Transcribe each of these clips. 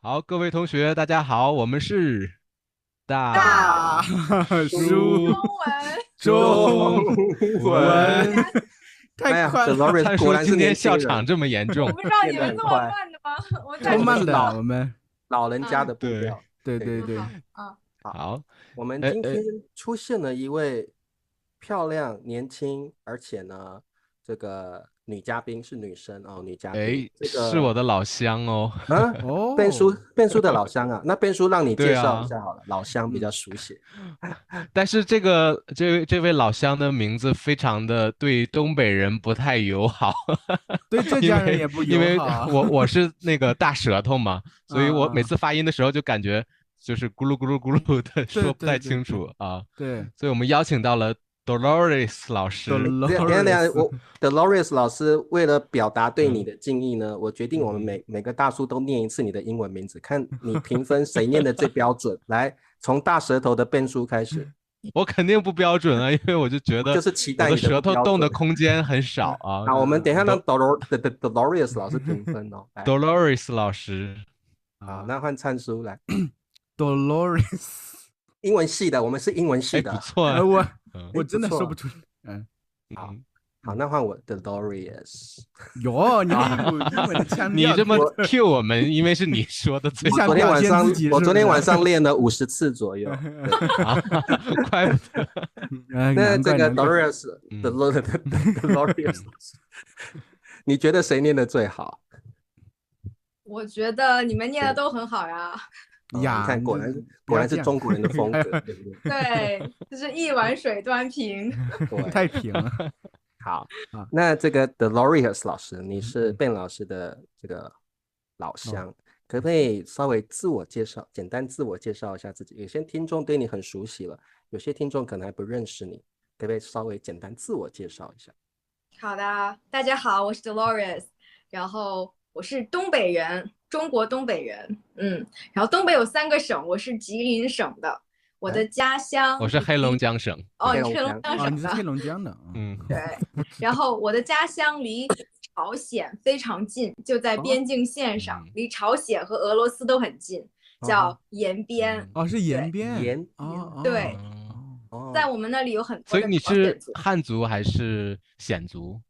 好，各位同学，大家好，我们是大大叔叔中中文，文。太快了，灿叔今天笑场这么严重，我不知道你们这么慢的吗？我太超慢的，老我们老人家的步对，调。对，啊，好，我们哎哎，今天出现了一位漂亮、年轻，而且呢，这个女嘉宾是女生哦，女嘉宾。这是我个的老乡哦。变叔的老乡啊，那变叔让你介绍一对啊，下好了，老乡比嗯，较熟悉。但是这位老乡的名字非常的对东北人不太友好。对浙因为江人也不因为友好啊。我是那个大舌头嘛，所以我每嗯，次发音的时候就感觉就是咕噜咕噜咕噜的对说不太清对对对楚啊，对所以我们邀请到了 Dolores 老师。等一下，，Dolores，我 Dolores 老师为了表达对你嗯的敬意呢，我决定我们嗯哼，每个大叔都念一次你的英文名字，看你评分谁念的最标准。来，从大舌头的变叔开始，我肯定不标准啊，因为我就觉得就是期我的待你的舌头动不标准。的空间很少啊。好，我们等一下让 Do Dolores 老师评分哦。来，Dolores 老师，好，啊那换灿叔来，，Dolores，英文系的，我们是英文系哎，的。不错啊，我嗯我真的不错说不出，嗯，好，嗯。好，那换我 Dolores。哟，你还有英文的腔调，你这么我 Q 我们，因为是你说的最你想昨天表现晚上自己是不是？我昨天晚上练了50次左右。对，啊，怪不得。那这个 难怪，Dolores 的 嗯 Dolores，你觉得谁念的最好？嗯我觉得你们念的都很好呀。你呀，看，你这果然不要这样，果然是中国人的风格，哎呀对不对？对，就是一碗水端平。对，太平了好，啊。那这个 Dolores 老师，你是嗯 Ben 老师的这个老哦，乡，可不可以稍微自我介绍，简单自我介绍一下自己？有些听众对你很熟悉了，有些听众可能还不认识你，可不可以稍微简单自我介绍一下？好的，大家好，我是 Dolores，然后我是东北人，中国东北人。然后东北有3个省，我是吉林省的，我的哎，家乡我是黑龙江省。哦，黑龙你是黑龙江，啊，江省的，你是黑龙江的，嗯，对。然后我的家乡离朝鲜非常近，就在哦边境线上，嗯离朝鲜和俄罗斯都很近，哦叫延边。嗯哦，是延对边，延哦对，嗯，在哦，我们那里有很多所以的你是朝鲜族，汉族还是鲜族？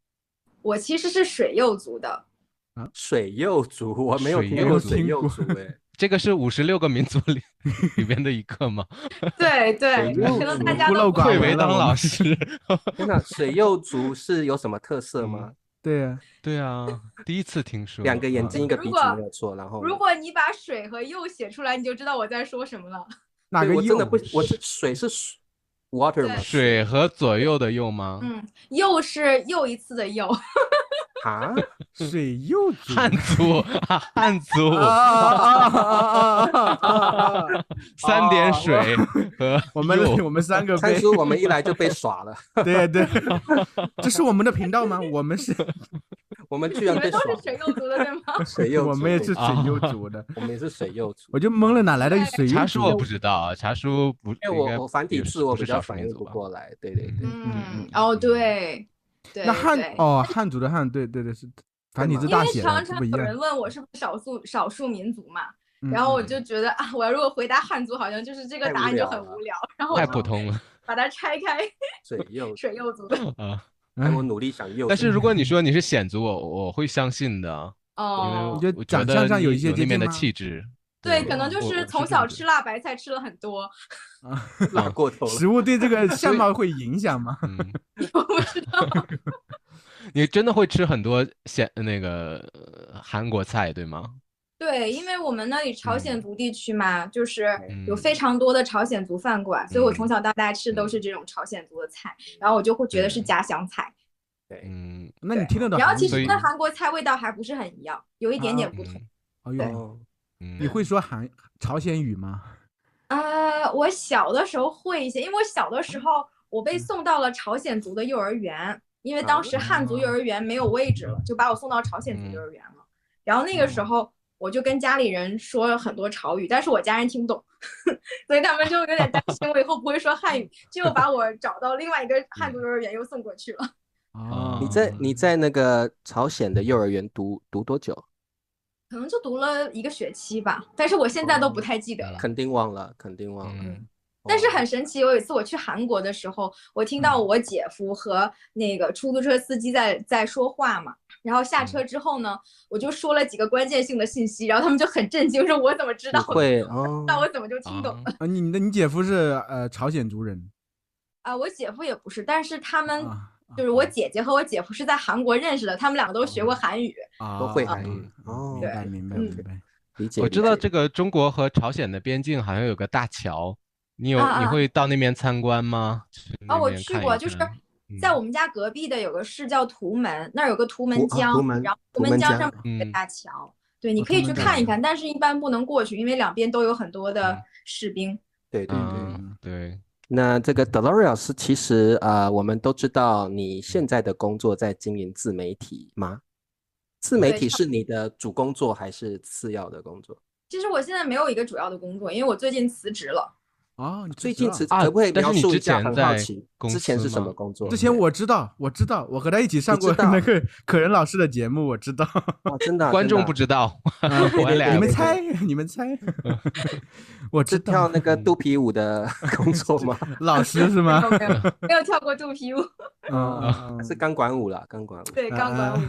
我其实是水柚族的。水柚族，我没有水听过柚族，水柚族，哎，这个是56个民族里边的一个吗？对对，水柚可能族，大家都孤陋寡愧为当闻了我们。老师。天哪，水柚族是有什么特色吗？对呀，对啊，第一次听说两个眼睛，一个鼻子，没如果有错。然后呢？如果你把水和柚写出来，你就知道我在说什么了。对，哪个我真的不，柚？我是水是水 water 吗？对，水和左右的右吗？又是又一次的又。啊，水柚族汉族啊，汉族。三点水和我们右。我们三个被参叔，我们一来就被耍了，对对，这是我们的频道吗？我们是，我们居你们都然被耍是水柚族的对吗？水柚族，我们也是水柚族的，我们也是水柚族。我就懵了，哪来的水柚族茶叔我不？知道啊，茶叔不因为应该我繁体也是不是字我比较少数民族吧？反应不过来，对对对，哦，对对那汉对，哦，汉族的汉，对对对，是繁体字因为大写的，常常这不一样。有人问我是不是少数民族嘛，嗯然后我就觉得啊，我要如果回答汉族，好像就是这个太答案就无聊了很无聊，然后我太就普通了把它拆开，水柚族。水柚族。啊！哎，我努力想柚。但是如果你说你是鲜族，我会相信的啊，因哦为你觉得我觉得长相上有一你有那边的些接近吗？气质。对，对，可能就我是从这么觉得小吃辣白菜吃了很多，拉过头了，食物对这个相貌会影响吗？嗯，我不知道。你真的会吃很多那个韩国菜，对吗？对，因为我们那里朝鲜族地区嘛，就是有嗯非常多的朝鲜族饭馆，所以我从小到大吃的都是这种朝鲜族的菜，然后我就会觉得是家乡菜。对，嗯，那你听得懂然后韩语所以其实跟吗？韩国菜味道还不是很一样，有一点点不同。哦哟，哦，你会说朝鲜语吗？我小的时候会一些，因为我小的时候我被送到了朝鲜族的幼儿园，因为当时汉族幼儿园没有位置了，就把我送到朝鲜族幼儿园了。然后那个时候我就跟家里人说了很多潮语，但是我家人听不懂，所以他们就有点担心我以后不会说汉语，就把我找到另外一个汉族幼儿园又送过去了。哦，你在那个朝鲜的幼儿园读多久？可能就读了1个学期吧，但是我现在都不太记得了。肯定忘了，肯定忘了。但是很神奇，有一次我去韩国的时候，我听到我姐夫和那个出租车司机在说话嘛，然后下车之后呢，我就说了几个关键性的信息，然后他们就很震惊，说我怎么知道？会那我怎么就听懂了？你姐夫是朝鲜族人啊？我姐夫也不是，但是他们就是我我姐姐和我姐夫是在韩国认识的，他们两个都学过韩语，都会韩语。明白。理解。我知道这个中国和朝鲜的边境好像有个大桥，你会到那边参观吗？我去过，就是在我们家隔壁的有个市叫图门，那儿有个图门江，然后图门江上面有个大桥，对，你可以去看一看，但是一般不能过去，因为两边都有很多的士兵。对。对。那这个 Dolores 其实我们都知道你现在的工作在经营自媒体吗？自媒体是你的主工作还是次要的工作？其实我现在没有一个主要的工作，因为我最近辞职了。你最近辞职可不可以描述一下？很好奇，之前是什么工作？之前我知道，我和他一起上过那个可人老师的节目，我知道。真的，观众不知道，你们猜，我知道。跳那个肚皮舞的工作吗？老师是吗？没有跳过肚皮舞。是钢管舞啦，钢管舞。对，钢管舞。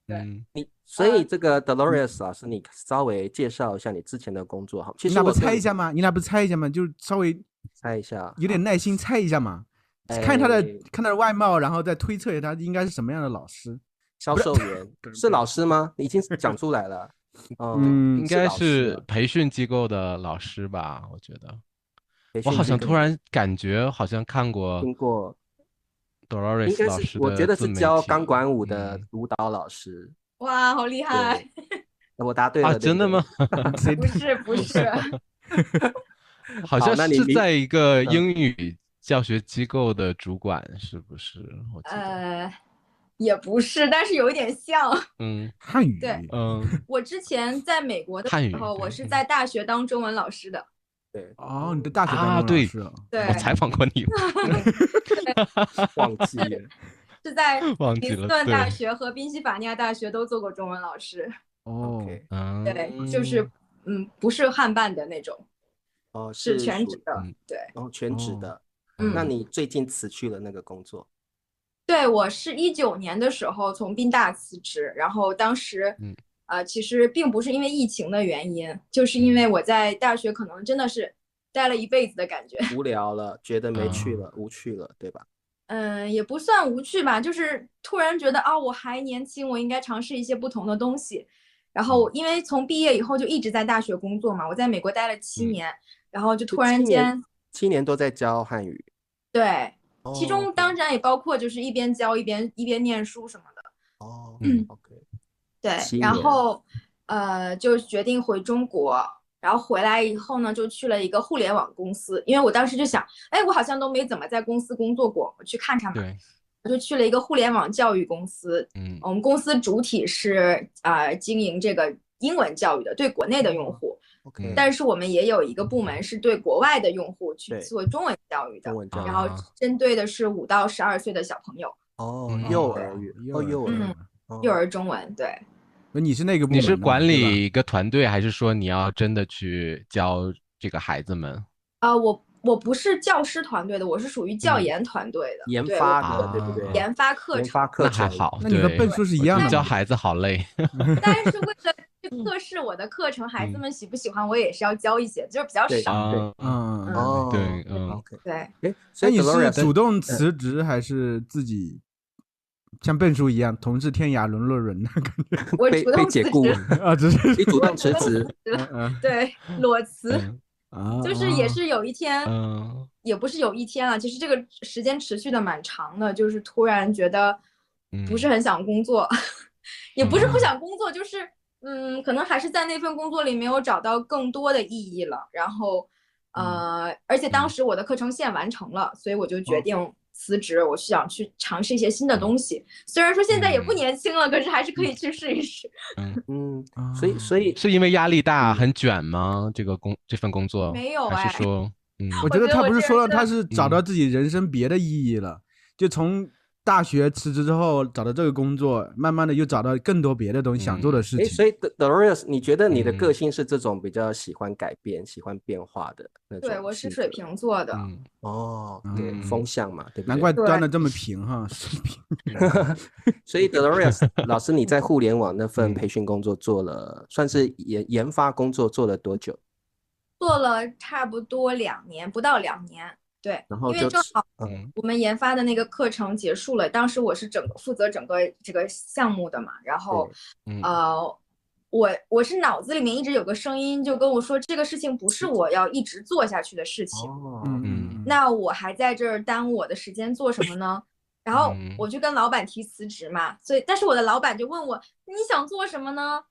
对。所以这个 Dolores 老师，你稍微介绍一下你之前的工作好。其实你俩不猜一下吗？就稍微猜一下，有点耐心猜一下嘛。看他的外貌，然后再推测他应该是什么样的老师。销售员是老师吗？你已经讲出来了。应该是培训机构的老师吧，我觉得。我好像突然感觉好像看过。听过。Dolores 老师的，我觉得是教钢管舞的舞蹈老师。哇，好厉害！我答对了。真的吗？不是。好像是在一个英语教学机构的主管，是不是？我记得也不是，但是有一点像。汉语。对。我之前在美国的时候，我是在大学当中文老师的。对。你的大学当中文老师。对。我采访过你。忘记了。是在林斯顿大学和宾夕法尼亚大学都做过中文老师。对，就是不是汉办的那种。是全职的。对。全职的。那你最近辞去了那个工作？对，我是19年的时候从宾大辞职，然后当时其实并不是因为疫情的原因，就是因为我在大学可能真的是待了一辈子的感觉，无聊了，觉得没趣了，无趣了，对吧？也不算无趣吧，就是突然觉得我还年轻，我应该尝试一些不同的东西。然后因为从毕业以后就一直在大学工作嘛，我在美国待了7年，然后就突然间7年都在教汉语。对，其中当然也包括就是一边教一边念书什么的。OK。对，然后就决定回中国。然后回来以后呢，就去了一个互联网公司，因为我当时就想，我好像都没怎么在公司工作过，我去看看吧。我就去了一个互联网教育公司。我们公司主体是经营这个英文教育的，对国内的用户。但是我们也有一个部门是对国外的用户去做中文教育的，然后针对的是5到12岁的小朋友。幼儿园。幼儿中文。对。你是那个部门？你是管理一个团队，还是说你要真的去教这个孩子们？我不是教师团队的，我是属于教研团队的，研发的，对不对？研发课程。那还好。那你和笨叔是一样的。教孩子好累。但是为了去测试我的课程，孩子们喜不喜欢，我也是要教一些，就是比较少。对。所以你是主动辞职还是自己？像笨叔一样，同是天涯沦落人的感觉。我主动被解雇你主动辞职。对，裸辞。就是也是有一天，也不是有一天啊，其实这个时间持续的蛮长的，就是突然觉得不是很想工作，也不是不想工作，就是可能还是在那份工作里没有找到更多的意义了。然后而且当时我的课程线完成了，所以我就决定辞职，我是想去尝试一些新的东西。虽然说现在也不年轻了，可是还是可以去试一试。所以是因为压力大很卷吗？这份工作没有还是说我觉得他不是说了，他是找到自己人生别的意义了，就从大学辞职之后找到这个工作，慢慢的又找到更多别的东西想做的事情。所以 Dolores， 你觉得你的个性是这种比较喜欢改变、喜欢变化的那种？对，我是水瓶座的。对，风向嘛，对不对？难怪端的这么平哈，水平。所以 Dolores 老师，你在互联网那份培训工作做了，算是研发工作做了多久？做了差不多2年，不到2年。对，然后因为正好我们研发的那个课程结束了，当时我是负责整个这个项目的嘛，然后我是脑子里面一直有个声音就跟我说，这个事情不是我要一直做下去的事情。那我还在这儿耽误我的时间做什么呢？然后我就跟老板提辞职嘛，所以但是我的老板就问我，你想做什么呢？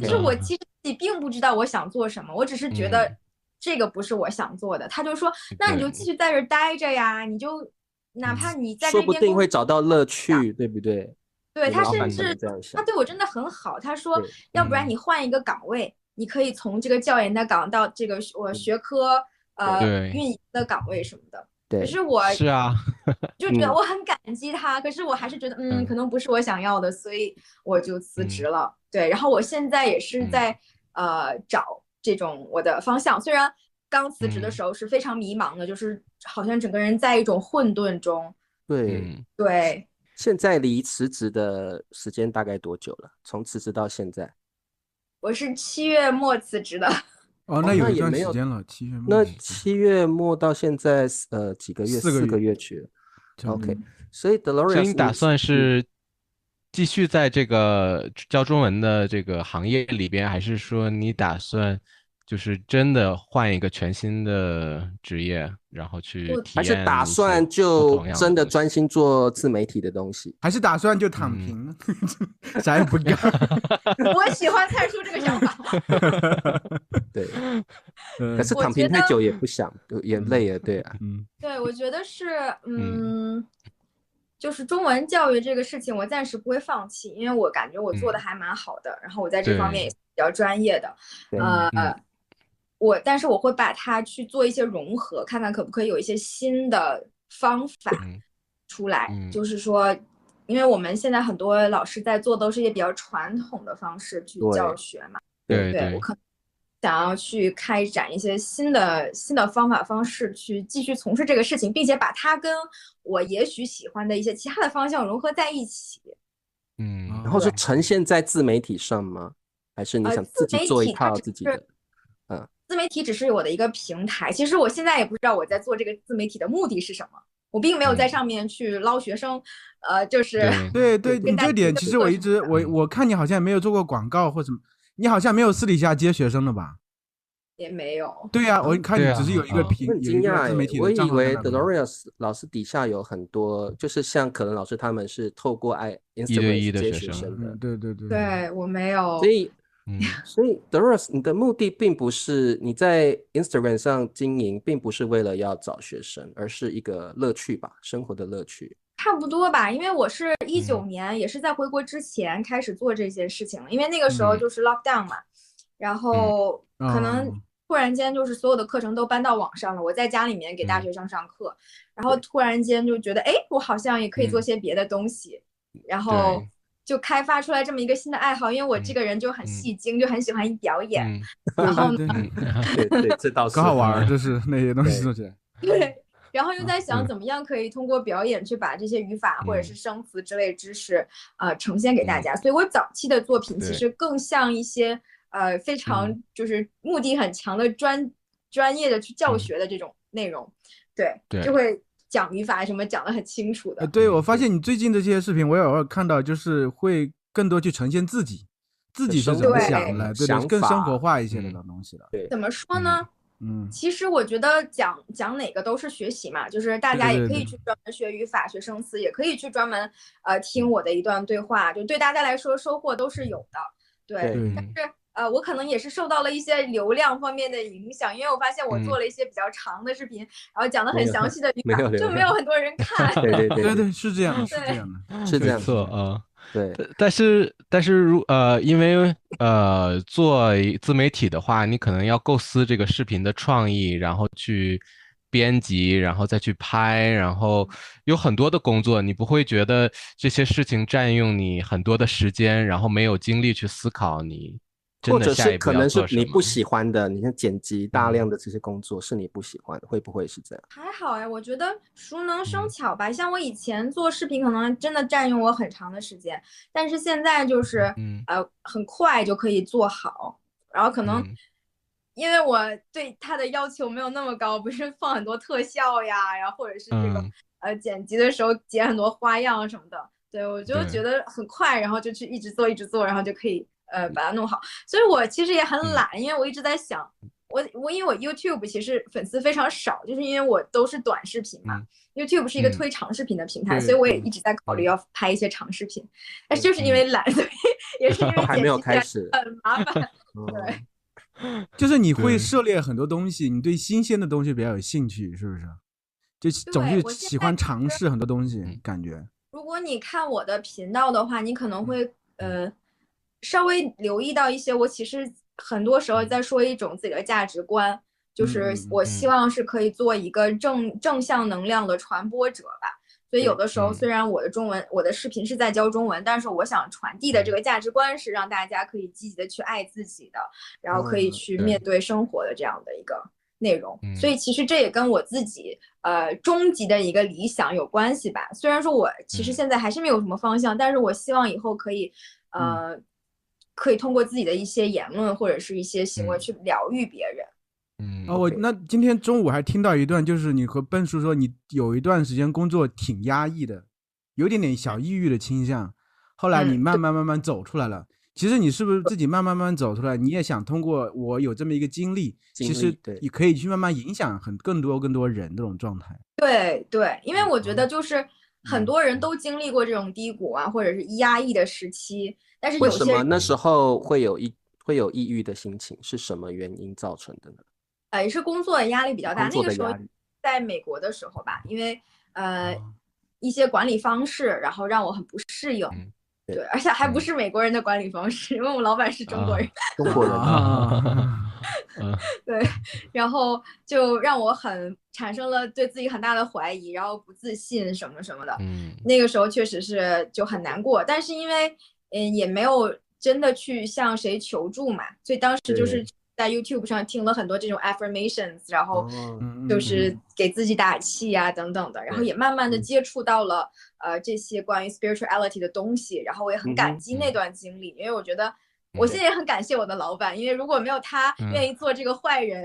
就是我其实自己并不知道我想做什么，我只是觉得这个不是我想做的。他就说，那你就继续在这儿待着呀，你就哪怕你在这边说不定会找到乐趣，对不对？对，他甚至他对我真的很好，他说要不然你换一个岗位，你可以从这个教研的岗到这个我学科运营的岗位什么的。可是我是啊，就觉得我很感激他，可是我还是觉得可能不是我想要的，所以我就辞职了。对，然后我现在也是在找这种我的方向，虽然刚辞职的时候是非常迷茫的，就是好像整个人在一种混沌中。对。现在离辞职的时间大概多久了？从辞职到现在？我是7月末辞职的。那有一段时间了，7月末。那7月末到现在几个月？4个月去了。OK， 所以 Dolores， 所以你打算是继续在这个教中文的这个行业里边，还是说你打算就是真的换一个全新的职业，然后去体验？还是打算就真的专心做自媒体的东西？还是打算就躺平呢？啥也不干？我喜欢蔡叔这个想法。对，可是躺平太久也不想，也累了，对啊。对，我觉得是，就是中文教育这个事情，我暂时不会放弃，因为我感觉我做的还蛮好的，然后我在这方面也是比较专业的。但是我会把它去做一些融合，看看可不可以有一些新的方法出来。就是说，因为我们现在很多老师在做都是一些比较传统的方式去教学嘛。对，我可能想要去开展一些新的方法方式，去继续从事这个事情，并且把它跟我也许喜欢的一些其他的方向融合在一起。然后是呈现在自媒体上吗？还是你想自己做一套自己的？自媒体只是我的一个平台，其实我现在也不知道我在做这个自媒体的目的是什么，我并没有在上面去捞学生，就是对，你这点其实我看你好像没有做过广告或什么，你好像没有私底下接学生的吧？也没有。对呀，我看你只是有一个很惊讶，我以为 Dolores 老师底下有很多，就是像可能老师他们是透过Instagram 接学生的。对，我没有。所以 Dolores， 你的目的并不是你在 Instagram 上经营，并不是为了要找学生，而是一个乐趣吧，生活的乐趣。差不多吧，因为我是19年，也是在回国之前开始做这些事情了，因为那个时候就是 lockdown 嘛，然后可能突然间就是所有的课程都搬到网上了，我在家里面给大学生上课，然后突然间就觉得，我好像也可以做些别的东西，然后就开发出来这么一个新的爱好，因为我这个人就很戏精，就很喜欢表演，然后对，这倒是很好玩，就是那些东西做起来。对，然后又在想怎么样可以通过表演去把这些语法或者是生词之类知识呈现给大家，所以我早期的作品其实更像一些非常就是目的很强的专业的去教学的这种内容，对，就会讲语法什么讲得很清楚的。对，我发现你最近的这些视频，我也偶尔看到，就是会更多去呈现自己是怎么想的，对，更生活化一些的东西了。对，怎么说呢？其实我觉得讲哪个都是学习嘛，就是大家也可以去专门学语法、学生词，也可以去专门听我的一段对话，就对大家来说收获都是有的。对，但是我可能也是受到了一些流量方面的影响，因为我发现我做了一些比较长的视频，然后讲的很详细的语法，就没有很多人看。对，是这样的，是这样错啊。对，但是因为做自媒体的话，你可能要构思这个视频的创意，然后去编辑，然后再去拍，然后有很多的工作，你不会觉得这些事情占用你很多的时间，然后没有精力去思考你真的或者下一步要是可能是做什么。你不喜欢的，你看剪辑大量的这些工作是你不喜欢的，会不会是这样？还好哎，我觉得熟能生巧吧。像我以前做视频，可能真的占用我很长的时间，但是现在就是很快就可以做好，然后可能因为我对它的要求没有那么高，不是放很多特效呀，然后或者是这个剪辑的时候剪很多花样什么的，对，我就觉得很快，然后就去一直做一直做，然后就可以把它弄好。所以我其实也很懒，因为我一直在想。因为我 YouTube 其实粉丝非常少，就是因为我都是短视频嘛。YouTube 是一个推长视频的平台，所以我也一直在考虑要拍一些长视频，但是就是因为懒，所以也是因为还没有开始，很麻烦。对，就是你会涉猎很多东西，你对新鲜的东西比较有兴趣，是不是？就总是喜欢尝试很多东西，感觉。如果你看我的频道的话，你可能会稍微留意到一些，我其实很多时候在说一种自己的价值观，就是我希望是可以做一个正向能量的传播者吧。所以有的时候虽然我的视频是在教中文，但是我想传递的这个价值观是让大家可以积极的去爱自己的，然后可以去面对生活的这样的一个内容。所以其实这也跟我自己终极的一个理想有关系吧。虽然说我其实现在还是没有什么方向，但是我希望以后可以可以通过自己的一些言论或者是一些行为去疗愈别人。那今天中午还听到一段，就是你和笨叔说你有一段时间工作挺压抑的，有点小抑郁的倾向，后来你慢慢走出来了。其实你是不是自己慢慢走出来，你也想通过我有这么一个经历，其实你可以去慢慢影响更多人这种状态。对对，因为我觉得就是很多人都经历过这种低谷啊，或者是压抑的时期，但是有些为什么那时候会有抑郁的心情？是什么原因造成的呢？也是工作的压力比较大。那个时候在美国的时候吧，因为一些管理方式，然后让我很不适应。对，而且还不是美国人的管理方式，因为我们老板是中国人。中国人对，然后就让我产生了对自己很大的怀疑，然后不自信什么什么的。那个时候确实是就很难过，但是因为也没有真的去向谁求助嘛，所以当时就是在 YouTube 上听了很多这种 affirmations， 然后就是给自己打气啊等等的，然后也慢慢的接触到了这些关于 spirituality 的东西，然后我也很感激那段经历，因为我觉得我现在也很感谢我的老板，因为如果没有他愿意做这个坏人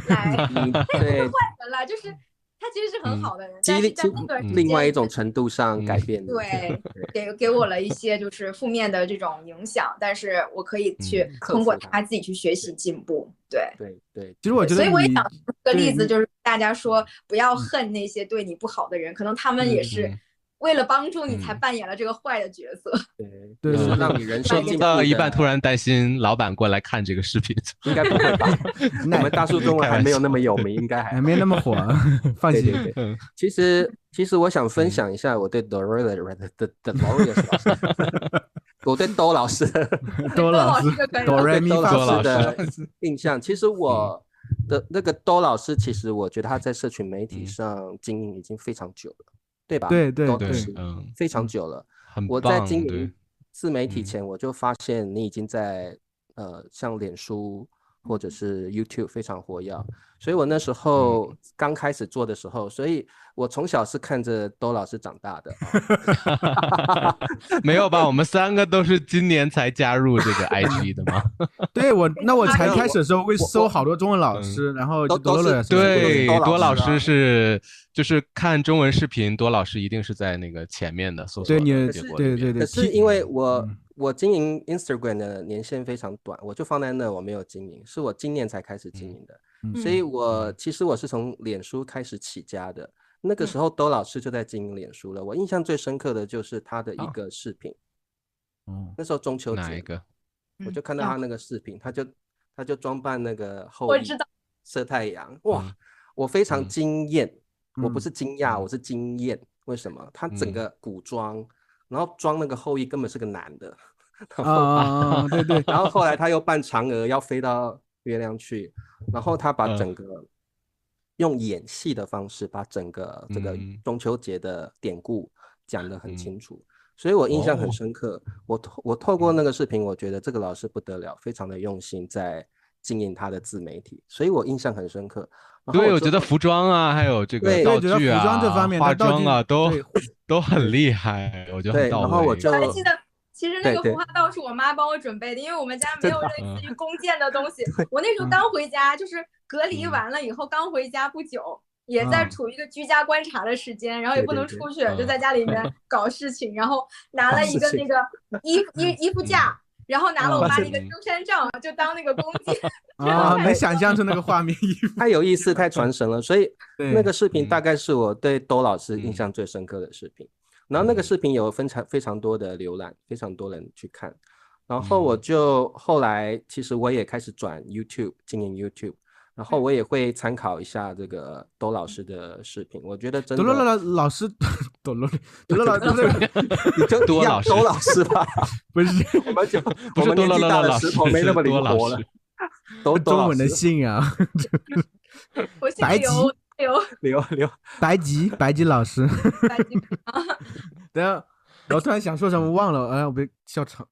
来，他也不是坏人啦，就是他其实是很好的人，但是在那段时间另外一种程度上改变对，给我了一些就是负面的这种影响，但是我可以去通过他自己去学习进步。对，其实我觉得，所以我也想举个例子，就是大家说不要恨那些对你不好的人，可能他们也是为了帮助你才扮演了这个坏的角色。对，让你人生进步到一半突然担心老板过来看这个视频，应该不会吧？我们大叔中文还没有那么有名，应该还没那么火，放心。对，其实我想分享一下我对 Dolores 老师，我对兜老师的印象。其实我的那个兜老师，其实我觉得他在社群媒体上经营已经非常久了。对吧？对，非常久了。我在经营自媒体前，我就发现你已经在像脸书或者是 YouTube 非常活跃，所以我那时候刚开始做的时候，所以我从小是看着兜老师长大的。没有吧？我们三个都是今年才加入这个 IG 的吗？对，我才开始的时候会搜好多中文老师，然后多老师就是看中文视频，多老师一定是在那个前面的搜索的结果里面。可是因为我经营 Instagram 的年限非常短，我就放在那，我没有经营，是我今年才开始经营的。所以其实我是从脸书开始起家的。那个时候兜老师就在经营脸书了。我印象最深刻的就是他的一个视频。那时候中秋节，哪一个？我就看到他那个视频，他就装扮那个后羿射太阳，哇，我非常惊艳。我不是惊讶，我是惊艳。为什么？他整个古装，然后装那个后羿根本是个男的。对。然后后来他又扮嫦娥要飞到月亮去，然后他把整个用演戏的方式把整个这个中秋节的典故讲得很清楚，所以我印象很深刻。我透过那个视频，我觉得这个老师不得了，非常的用心在经营他的自媒体，所所以我印象很深刻。对，我觉得服装啊，还有这个道具啊、服装这方面化妆啊，都很厉害，我觉得很到位。然后我就还记得，其实那个服化道是我妈帮我准备的，因为我们家没有类似于弓箭的东西。我那时候刚回家，就是隔离完了以后刚回家不久，也在处于一个居家观察的时间，然后也不能出去，就在家里面搞事情，然后拿了一个那个衣服架。然后拿了我妈那个登山杖，就当那个弓箭啊，能想象出那个画面，太有意思，太传神了。所以那个视频大概是我对兜老师印象最深刻的视频。然后那个视频有非常多的浏览，非常多人去看。然后我就后来其实我也开始转 YouTube， 经营 YouTube。然后我也会参考一下这个兜老师的视频，我觉得真的。老师，兜老师，你就兜老师吧，不是，我们年纪大的石头没那么灵活了。中文的姓啊，我姓刘，白吉老师。等下，我突然想说什么忘了，哎，我被笑场，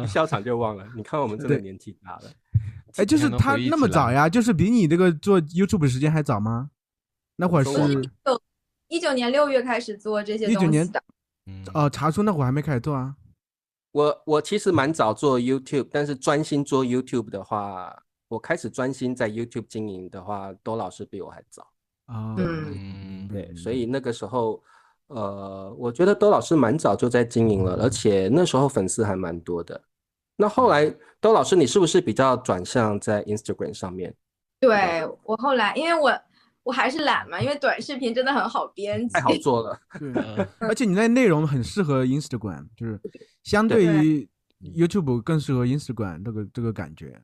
笑场就忘了。你看我们真的年纪大了。哎，就是他那么早呀？就是比你这个做 YouTube 时间还早吗？那会儿是19年6月开始做这些东西的。查出那会儿还没开始做啊。我其实蛮早做 YouTube， 但是专心做 YouTube 的话，我开始专心在 YouTube 经营的话，兜老师比我还早。对，所以那个时候，我觉得兜老师蛮早就在经营了，而且那时候粉丝还蛮多的。那后来兜老师你是不是比较转向在 Instagram 上面？对，我后来因为我还是懒嘛，因为短视频真的很好编辑，太好做了。对，而且你那内容很适合 Instagram， 就是相对于 YouTube 更适合 Instagram 这个感觉。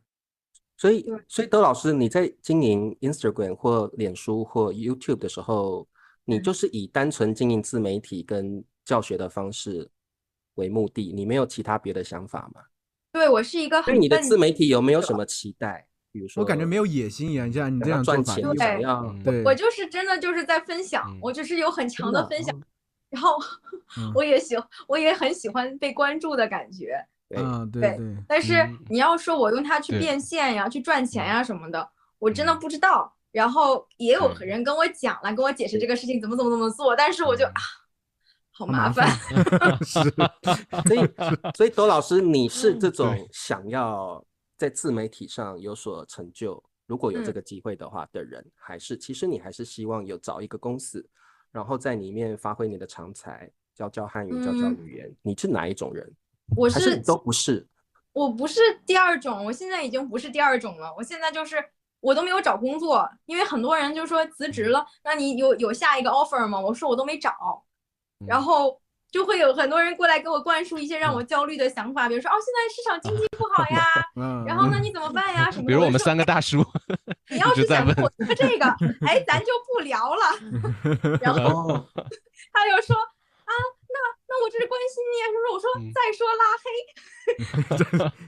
所以兜老师你在经营 Instagram 或脸书或 YouTube 的时候，你就是以单纯经营自媒体跟教学的方式为目的，你没有其他别的想法吗？对，我是一个很对你的自媒体有没有什么期待？比如说，我感觉没有野心一样，像你这样赚钱，想要我就是真的就是在分享，我就是有很强的分享，然后我也很喜欢被关注的感觉。对。但是你要说我用它去变现呀、去赚钱呀什么的，我真的不知道。然后也有人跟我讲了，跟我解释这个事情怎么做，但是我就好麻烦。所以兜老师，你是这种想要在自媒体上有所成就，如果有这个机会的话的人，还是其实你还是希望有找一个公司，然后在里面发挥你的长才，教汉语，教语言。你是哪一种人？还是你都不是？我不是第二种，我现在已经不是第二种了。我现在就是我都没有找工作，因为很多人就说辞职了，那你有下一个 offer 吗？我说我都没找。然后就会有很多人过来给我灌输一些让我焦虑的想法，比如说现在市场经济不好呀，然后那你怎么办呀？什么？比如我们3个大叔，你要是想跟我说这个，哎，咱就不聊了。然后他又说那我这是关心你啊，是不是？我说再说拉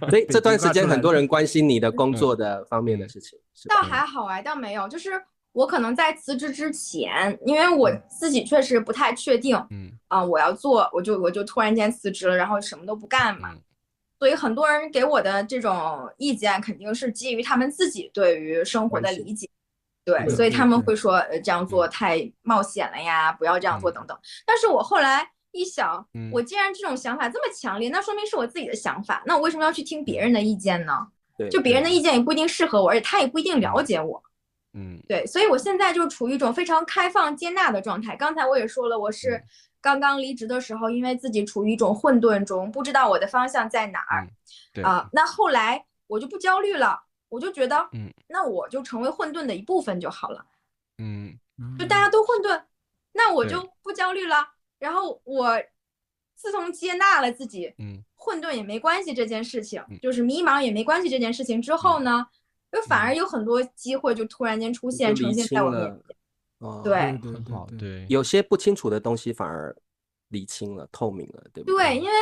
黑。所以这段时间很多人关心你的工作的方面的事情，倒还好哎，倒没有，就是。我可能在辞职之前，因为我自己确实不太确定，我要做，我就突然间辞职了，然后什么都不干嘛，所以很多人给我的这种意见肯定是基于他们自己对于生活的理解，对，所以他们会说这样做太冒险了呀，不要这样做等等。但是我后来一想，我既然这种想法这么强烈，那说明是我自己的想法，那我为什么要去听别人的意见呢？就别人的意见也不一定适合我，而且他也不一定了解我。对，所以我现在就处于一种非常开放接纳的状态。刚才我也说了，我是刚刚离职的时候，因为自己处于一种混沌中，不知道我的方向在哪儿。那后来我就不焦虑了，我就觉得，那我就成为混沌的一部分就好了。就大家都混沌，那我就不焦虑了。然后我自从接纳了自己，混沌也没关系这件事情，就是迷茫也没关系这件事情之后呢。就反而有很多机会就突然间出现，呈现在我面前。对，很好，对，有些不清楚的东西反而理清了、透明了，对不对？对，因为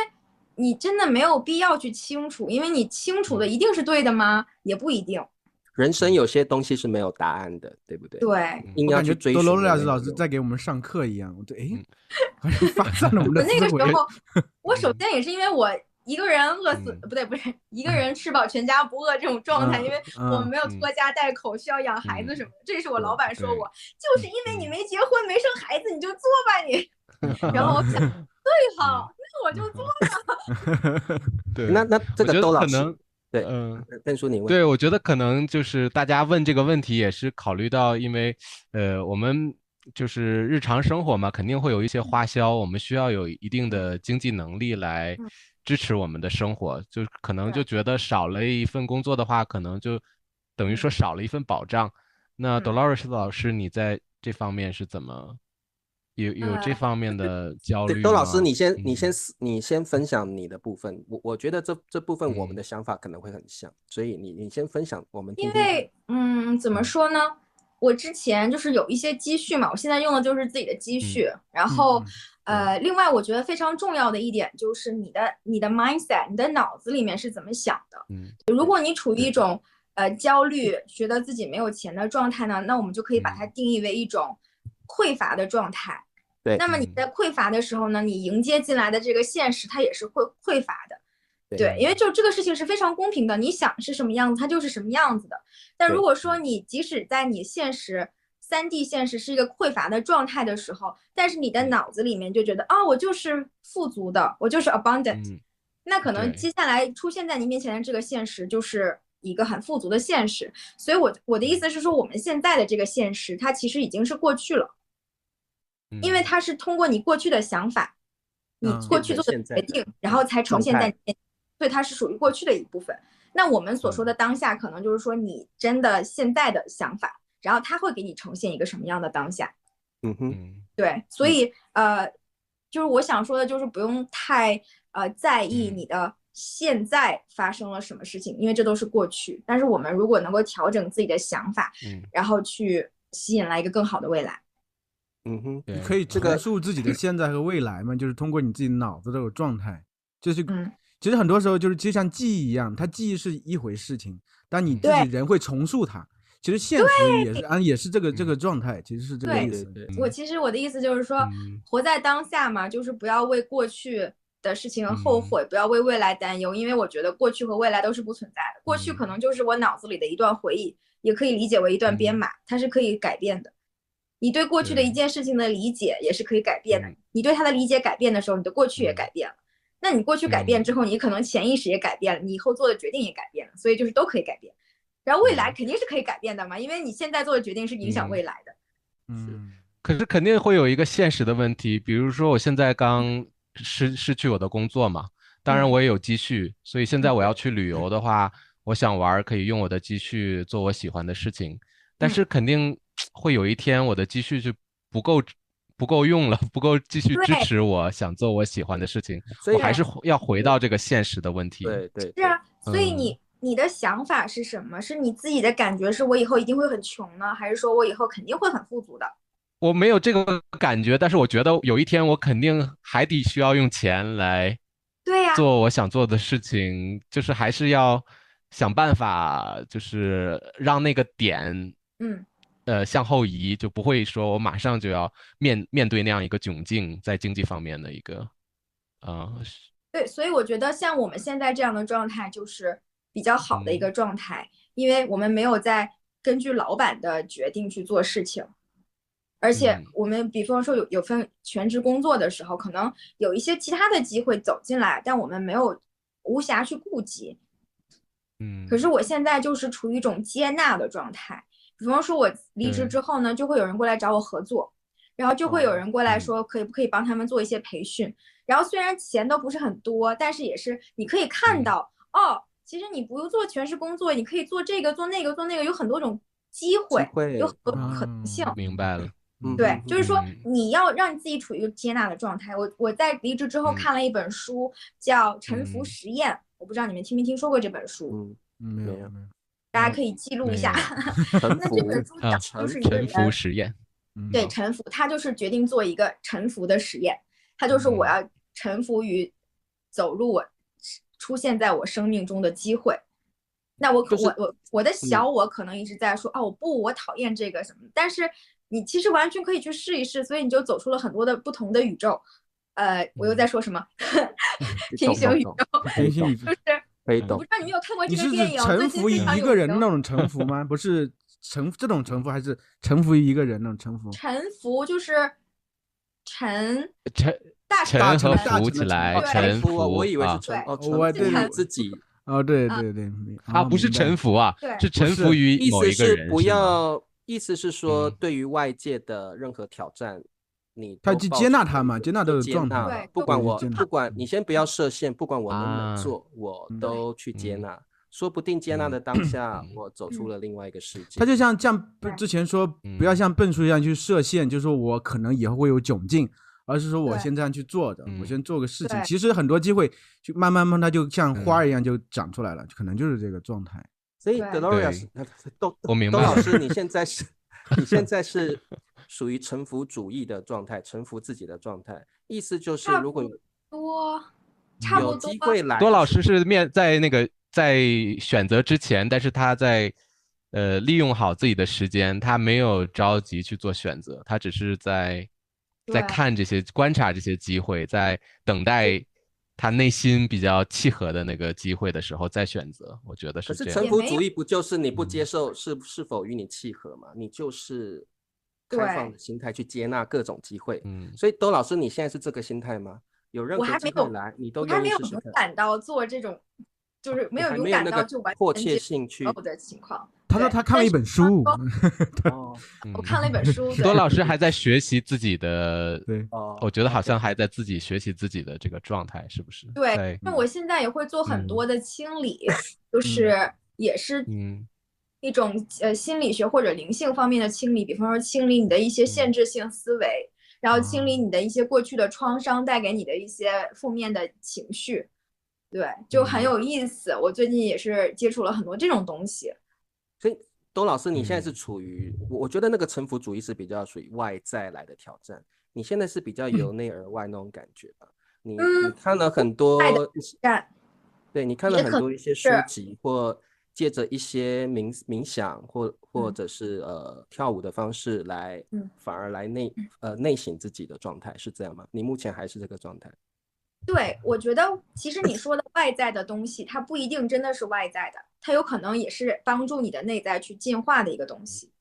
你真的没有必要去清楚，因为你清楚的一定是对的吗？也不一定。人生有些东西是没有答案的，对不对？对，硬要去追寻。Dolores 老师在给我们上课一样，好像发散了我们的思维。那个时候，我首先也是因为我一个人饿死，不是一个人吃饱全家不饿这种状态，因为我们没有拖家带口，需要养孩子什么的。这是我老板说我，就是因为你没结婚没生孩子，你就做吧你。然后我想，对好，那我就做吧。对，那这个都老师，对，邓叔你问。对，我觉得可能就是大家问这个问题也是考虑到，因为我们就是日常生活嘛，肯定会有一些花销，我们需要有一定的经济能力来支持我们的生活，就可能就觉得少了一份工作的话，可能就等于说少了一份保障。那 Dolores 老师，你在这方面是怎么有这方面的焦虑吗？窦老师，你先分享你的部分。我觉得这部分我们的想法可能会很像，所以你先分享，我们听听。因为怎么说呢？我之前就是有一些积蓄嘛，我现在用的就是自己的积蓄。然后另外我觉得非常重要的一点就是你的 mindset， 你的脑子里面是怎么想的。如果你处于一种焦虑，觉得自己没有钱的状态呢，那我们就可以把它定义为一种匮乏的状态。对，那么你在匮乏的时候呢，你迎接进来的这个现实，它也是会匮乏的。对，因为就这个事情是非常公平的，你想是什么样子，它就是什么样子的。但如果说你即使在你现实3D 现实是一个匮乏的状态的时候，但是你的脑子里面就觉得我就是富足的，我就是 abundant，那可能接下来出现在你面前的这个现实就是一个很富足的现实。所以我的意思是说，我们现在的这个现实，它其实已经是过去了。因为它是通过你过去的想法，你过去做的决定，然后才呈现在你面前，所以它是属于过去的一部分。那我们所说的当下，可能就是说你真的现在的想法，然后它会给你呈现一个什么样的当下。对，所以就是我想说的，就是不用太在意你的现在发生了什么事情，因为这都是过去。但是我们如果能够调整自己的想法，然后去吸引来一个更好的未来。你可以陈述自己的现在和未来嘛，就是通过你自己脑子这种状态，就是其实很多时候就像记忆一样，它记忆是一回事情，但你自己人会重塑它。其实现实也是这个状态，其实是这个意思。我的意思就是说，活在当下嘛，就是不要为过去的事情后悔，不要为未来担忧，因为我觉得过去和未来都是不存在的。过去可能就是我脑子里的一段回忆，也可以理解为一段编码，它是可以改变的。你对过去的一件事情的理解也是可以改变的。你对它的理解改变的时候，你的过去也改变了。那你过去改变之后，你可能潜意识也改变了，你以后做的决定也改变了，所以就是都可以改变。然后未来肯定是可以改变的嘛，因为你现在做的决定是影响未来的。可是肯定会有一个现实的问题，比如说我现在刚失去我的工作嘛，当然我也有积蓄，所以现在我要去旅游的话，我想玩可以用我的积蓄做我喜欢的事情，但是肯定会有一天我的积蓄就不够用了，不够继续支持我想做我喜欢的事情，我还是要回到这个现实的问题。对，是啊，所以你的想法是什么？是你自己的感觉是我以后一定会很穷呢，还是说我以后肯定会很富足的？我没有这个感觉，但是我觉得有一天我肯定还得需要用钱来做我想做的事情，就是还是要想办法，就是让那个点向后移，就不会说我马上就要面对那样一个窘境，在经济方面的一个对，所以我觉得像我们现在这样的状态就是比较好的一个状态，因为我们没有在根据老板的决定去做事情。而且我们比方说有份全职工作的时候，可能有一些其他的机会走进来，但我们无暇去顾及。可是我现在就是处于一种接纳的状态。比方说我离职之后呢，就会有人过来找我合作，然后就会有人过来说可不可以帮他们做一些培训。然后虽然钱都不是很多，但是也是你可以看到其实你不用做全职工作，你可以做这个做那个做那个，有很多种机会，有很多可能性。明白了。对，就是说你要让你自己处于一个接纳的状态。我在离职之后看了一本书，叫《沉浮实验》，我不知道你们听没听说过这本书。没有，大家可以记录一下。那这本书讲就是一个人沉浮实验。对，沉浮，他就是决定做一个沉浮的实验，他就是我要沉浮于走入我出现在我生命中的机会。那我就是我的小我可能一直在说，哦不，我讨厌这个什么，但是你其实完全可以去试一试，所以你就走出了很多的不同的宇宙。我又在说什么？平行宇宙，平行宇宙就是可以懂。我不知道你们有看过这你是指个电影，臣服于一个人那种臣服吗？不是这种臣服，还是臣服于一个人那种臣服？臣服就是臣和服起来，臣服，我以为是臣服自己。哦，对对对，他不是臣服啊，是臣服于某一个人。意思是说，对于外界的任何挑战，他去接纳他嘛，接纳的状态。不管你先不要设限，不管我能不能做，我都去接纳。说不定接纳的当下，我走出了另外一个世界。他就像之前说，不要像笨叔一样去设限，就是说我可能以后会有窘境。而是说我先这样去做的，我先做个事情，其实很多机会就慢慢它就像花一样就长出来了，可能就是这个状态。所以 Dolores 我明白窦老师，你现在是属于臣服主义的状态，臣服自己的状态，意思就是如果有机会来，窦老师是在选择之前，但是他在利用好自己的时间，他没有着急去做选择，他只是在看观察这些机会，在等待他内心比较契合的那个机会的时候再选择。我觉得是这样。可是臣服主义不就是你不接受是否与你契合吗？你就是开放的心态去接纳各种机会。所以窦老师，你现在是这个心态吗？有任何机会来，你都愿意试试看。我还没有勇敢到做这种，就是没有勇敢到就完全迫切性去的情况。他说他看了一本书，我看了一本书。窦老师还在学习自己的，对，我觉得好像还在自己学习自己的这个状态，是不是？对，那我现在也会做很多的清理，就是也是一种心理学或者灵性方面的清理，比方说清理你的一些限制性思维，然后清理你的一些过去的创伤带给你的一些负面的情绪，对，就很有意思。我最近也是接触了很多这种东西。所以窦老师，你现在是处于我觉得那个臣服主义是比较属于外在来的挑战，你现在是比较由内而外那种感觉吧？你看了很多，对，你看了很多一些书籍，或借着一些冥想或者是跳舞的方式来，反而来内省自己的状态，是这样吗？你目前还是这个状态？对，我觉得其实你说的外在的东西，它不一定真的是外在的，它有可能也是帮助你的内在去进化的一个东西。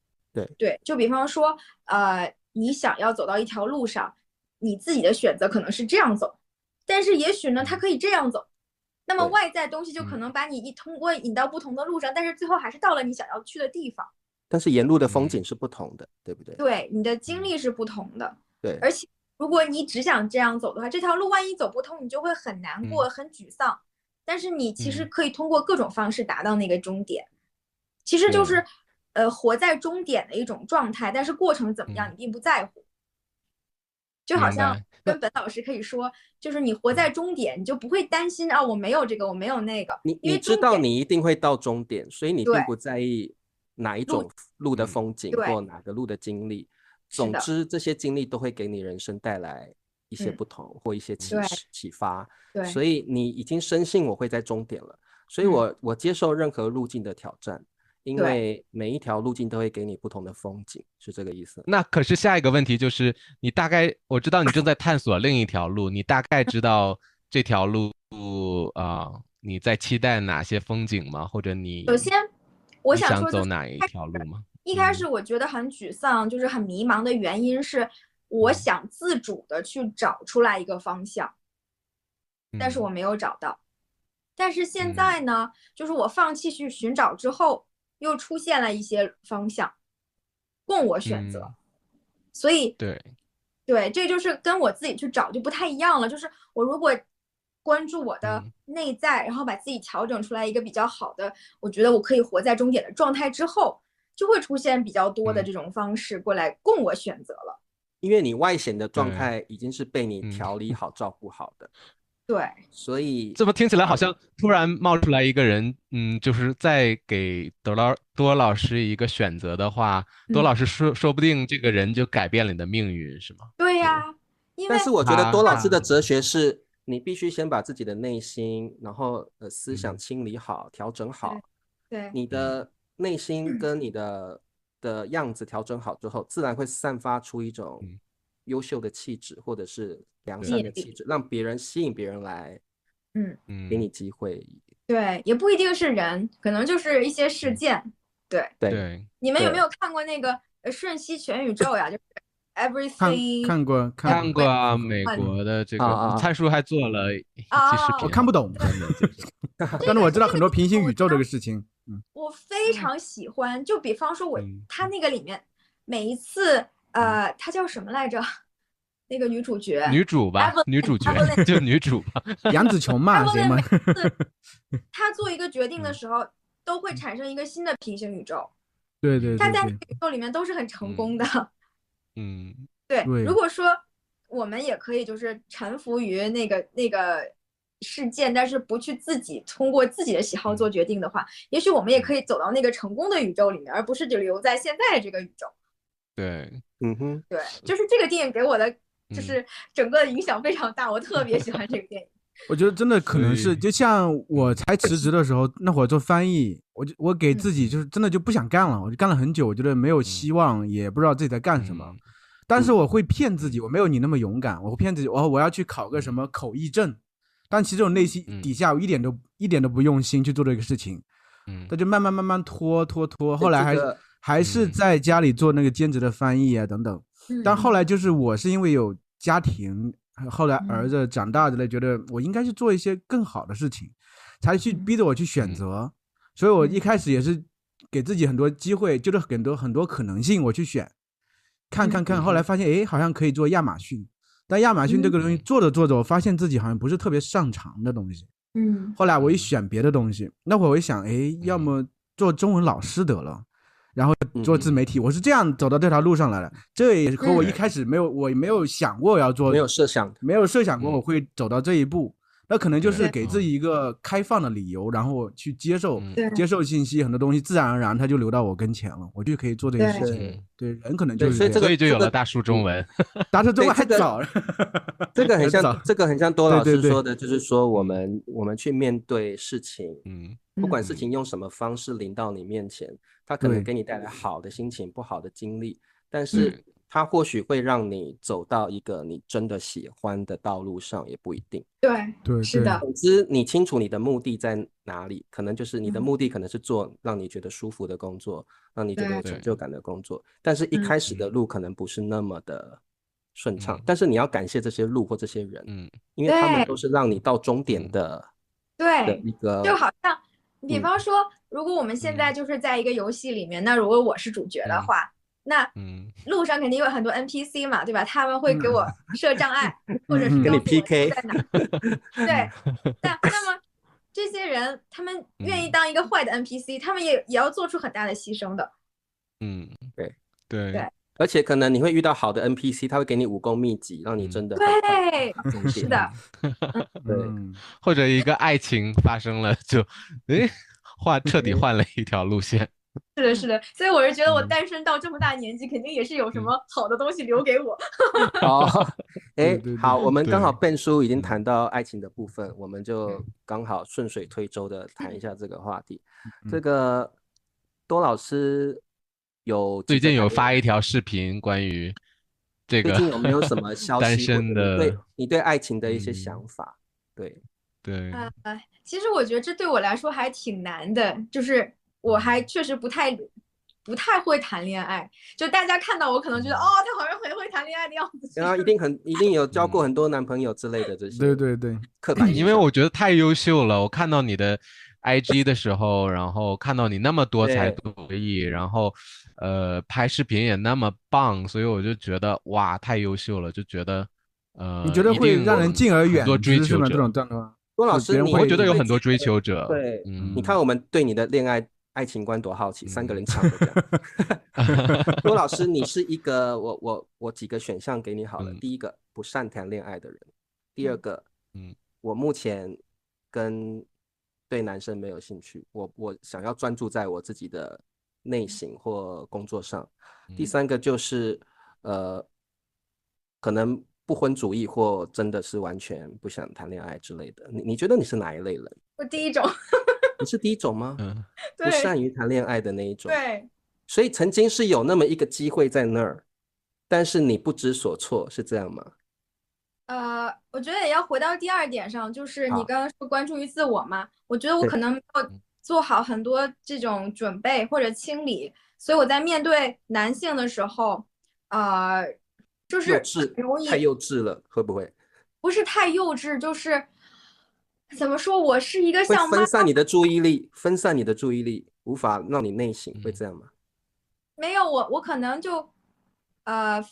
对，就比方说，你想要走到一条路上，你自己的选择可能是这样走，但是也许呢，它可以这样走。那么外在东西就可能把你通过引到不同的路上，但是最后还是到了你想要去的地方。但是沿路的风景是不同的，对不对？对，你的经历是不同的。对，而且如果你只想这样走的话，这条路万一走不通，你就会很难过、很沮丧。但是你其实可以通过各种方式达到那个终点，其实就是活在终点的一种状态，但是过程怎么样你并不在乎。就好像跟本老师可以说，就是你活在终点，你就不会担心我没有这个，我没有那个。你知道你一定会到终点，所以你并不在意哪一种路的风景或哪个路的经历。总之，这些经历都会给你人生带来一些不同或一些启发。所以你已经深信我会在终点了，所以我接受任何路径的挑战。因为每一条路径都会给你不同的风景，是这个意思。那可是下一个问题就是，你大概我知道你正在探索另一条路，你大概知道这条路你在期待哪些风景吗？或者首先我想走哪一条路吗？一开始我觉得很沮丧，就是很迷茫的原因是，我想自主的去找出来一个方向，但是我没有找到。但是现在呢，就是我放弃去寻找之后，又出现了一些方向供我选择，所以对，这就是跟我自己去找就不太一样了。就是我如果关注我的内在，然后把自己调整出来一个比较好的，我觉得我可以活在终点的状态之后，就会出现比较多的这种方式过来供我选择了。因为你外显的状态已经是被你调理好、照顾好的。对，所以这么听起来好像突然冒出来一个人，就是在给多老师一个选择的话，多老师说不定这个人就改变了你的命运，是吗？对呀，但是我觉得多老师的哲学是，你必须先把自己的内心，然后思想清理好、调整好，对，你的内心跟你的样子调整好之后，自然会散发出一种优秀的气质，或者是良善的气质，让别人吸引别人来，给你机会。对，也不一定是人，可能就是一些事件。对，你们有没有看过那个瞬息全宇宙呀？就是 everything 看过啊，美国的这个蔡叔还做了一期视频，我看不懂，但是我知道很多平行宇宙这个事情。我非常喜欢，就比方说他那个里面每一次他叫什么来着？那个女主角，女主吧，女主角就女主吧，杨紫琼嘛，谁嘛？他做一个决定的时候，都会产生一个新的平行宇宙。对，他在那个宇宙里面都是很成功的。对。如果说我们也可以就是臣服于那个事件，但是不去自己通过自己的喜好做决定的话，也许我们也可以走到那个成功的宇宙里面，而不是就留在现在的这个宇宙。对，对，就是这个电影给我的就是整个影响非常大，我特别喜欢这个电影。我觉得真的可能是，就像我才辞职的时候，那会儿做翻译，我给自己就是真的就不想干了，我就干了很久，我觉得没有希望，也不知道自己在干什么。但是我会骗自己，我没有你那么勇敢，我会骗自己，我要去考个什么口译证，但其实我内心底下我一点都不用心去做这个事情，那就慢慢拖，后来还是在家里做那个兼职的翻译啊等等。但后来就是我是因为有家庭，后来儿子长大之类，觉得我应该去做一些更好的事情，才去逼着我去选择。所以我一开始也是给自己很多机会，就是很多可能性我去选，看，后来发现好像可以做亚马逊，但亚马逊这个东西做着我发现自己好像不是特别擅长的东西。后来我一选别的东西，那会儿我一想，要么做中文老师得了，然后做自媒体，我是这样走到这条路上来的。这也和我一开始我没有想过要做，没有设想过我会走到这一步。那可能就是给自己一个开放的理由，然后去接受信息，很多东西自然而然它就流到我跟前了，我就可以做这些事情。对，人可能就是所以就有了大叔中文。大叔中文还早，这个很像多老师说的，就是说我们去面对事情，不管事情用什么方式临到你面前，它可能给你带来好的心情、不好的经历，但是它或许会让你走到一个你真的喜欢的道路上，也不一定。对，是的。总之，你清楚你的目的在哪里，可能就是你的目的可能是做让你觉得舒服的工作，让你觉得有成就感的工作。但是一开始的路可能不是那么的顺畅，但是你要感谢这些路或这些人，因为他们都是让你到终点的。对，一个就好像，比方说，如果我们现在就是在一个游戏里面，那如果我是主角的话。那路上肯定有很多 NPC 嘛，对吧？他们会给我设障碍，或者是跟你 PK 在哪。对，那么这些人他们愿意当一个坏的 NPC，他们也要做出很大的牺牲的。对，而且可能你会遇到好的 NPC， 他会给你武功秘籍，让你真的对，是的，对，或者一个爱情发生了，就彻底换了一条路线。是的，所以我是觉得我单身到这么大年纪，肯定也是有什么好的东西留给我。好，我们刚好Ben叔已经谈到爱情的部分，我们就刚好顺水推舟的谈一下这个话题。这个多老师最近有发一条视频关于这个，最近有没有什么消息？单身的，你对爱情的一些想法？对，其实我觉得这对我来说还挺难的，就是我还确实不太会谈恋爱。就大家看到我可能觉得，他好像很会谈恋爱的样子。然后一定有交过很多男朋友之类的这些。对，刻板印象。因为我觉得太优秀了，我看到你的 IG 的时候，然后看到你那么多才多艺，然后拍视频也那么棒，所以我就觉得哇，太优秀了，就觉得你觉得会让人敬而远之是吗？这种多老师，我觉得有很多追求者。对，你看我们对你的爱情观多好奇，3个人抢着讲。多老师，你是一个我几个选项给你好了。第一个，不善谈恋爱的人；第二个，我目前对男生没有兴趣，我想要专注在我自己的内省或工作上。第三个就是可能不婚主义，或真的是完全不想谈恋爱之类的。你觉得你是哪一类人？我第一种。你是第一种吗？不善于谈恋爱的那一种。对，所以曾经是有那么一个机会在那儿，但是你不知所措，是这样吗？我觉得也要回到第二点上，就是你刚刚说关注于自我嘛，我觉得我可能没有做好很多这种准备或者清理，所以我在面对男性的时候，就是容易太幼稚了，会不会？不是太幼稚，就是怎么说，我是一个会像分散你的注意力，无法让你内省，会这样吗？没有，我可能就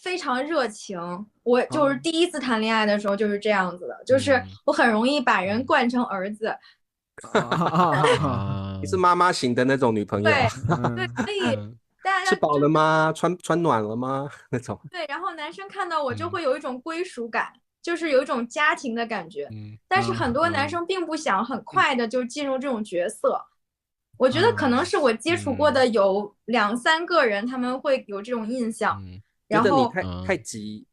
非常热情，我就是第一次谈恋爱的时候就是这样子的，就是我很容易把人惯成儿子。你是妈妈型的那种女朋友。对，所以大家吃饱了吗？穿暖了吗？那种。对，然后男生看到我就会有一种归属感，就是有一种家庭的感觉。但是很多男生并不想很快的就进入这种角色。我觉得可能是我接触过的有2、3个人，他们会有这种印象。然后太急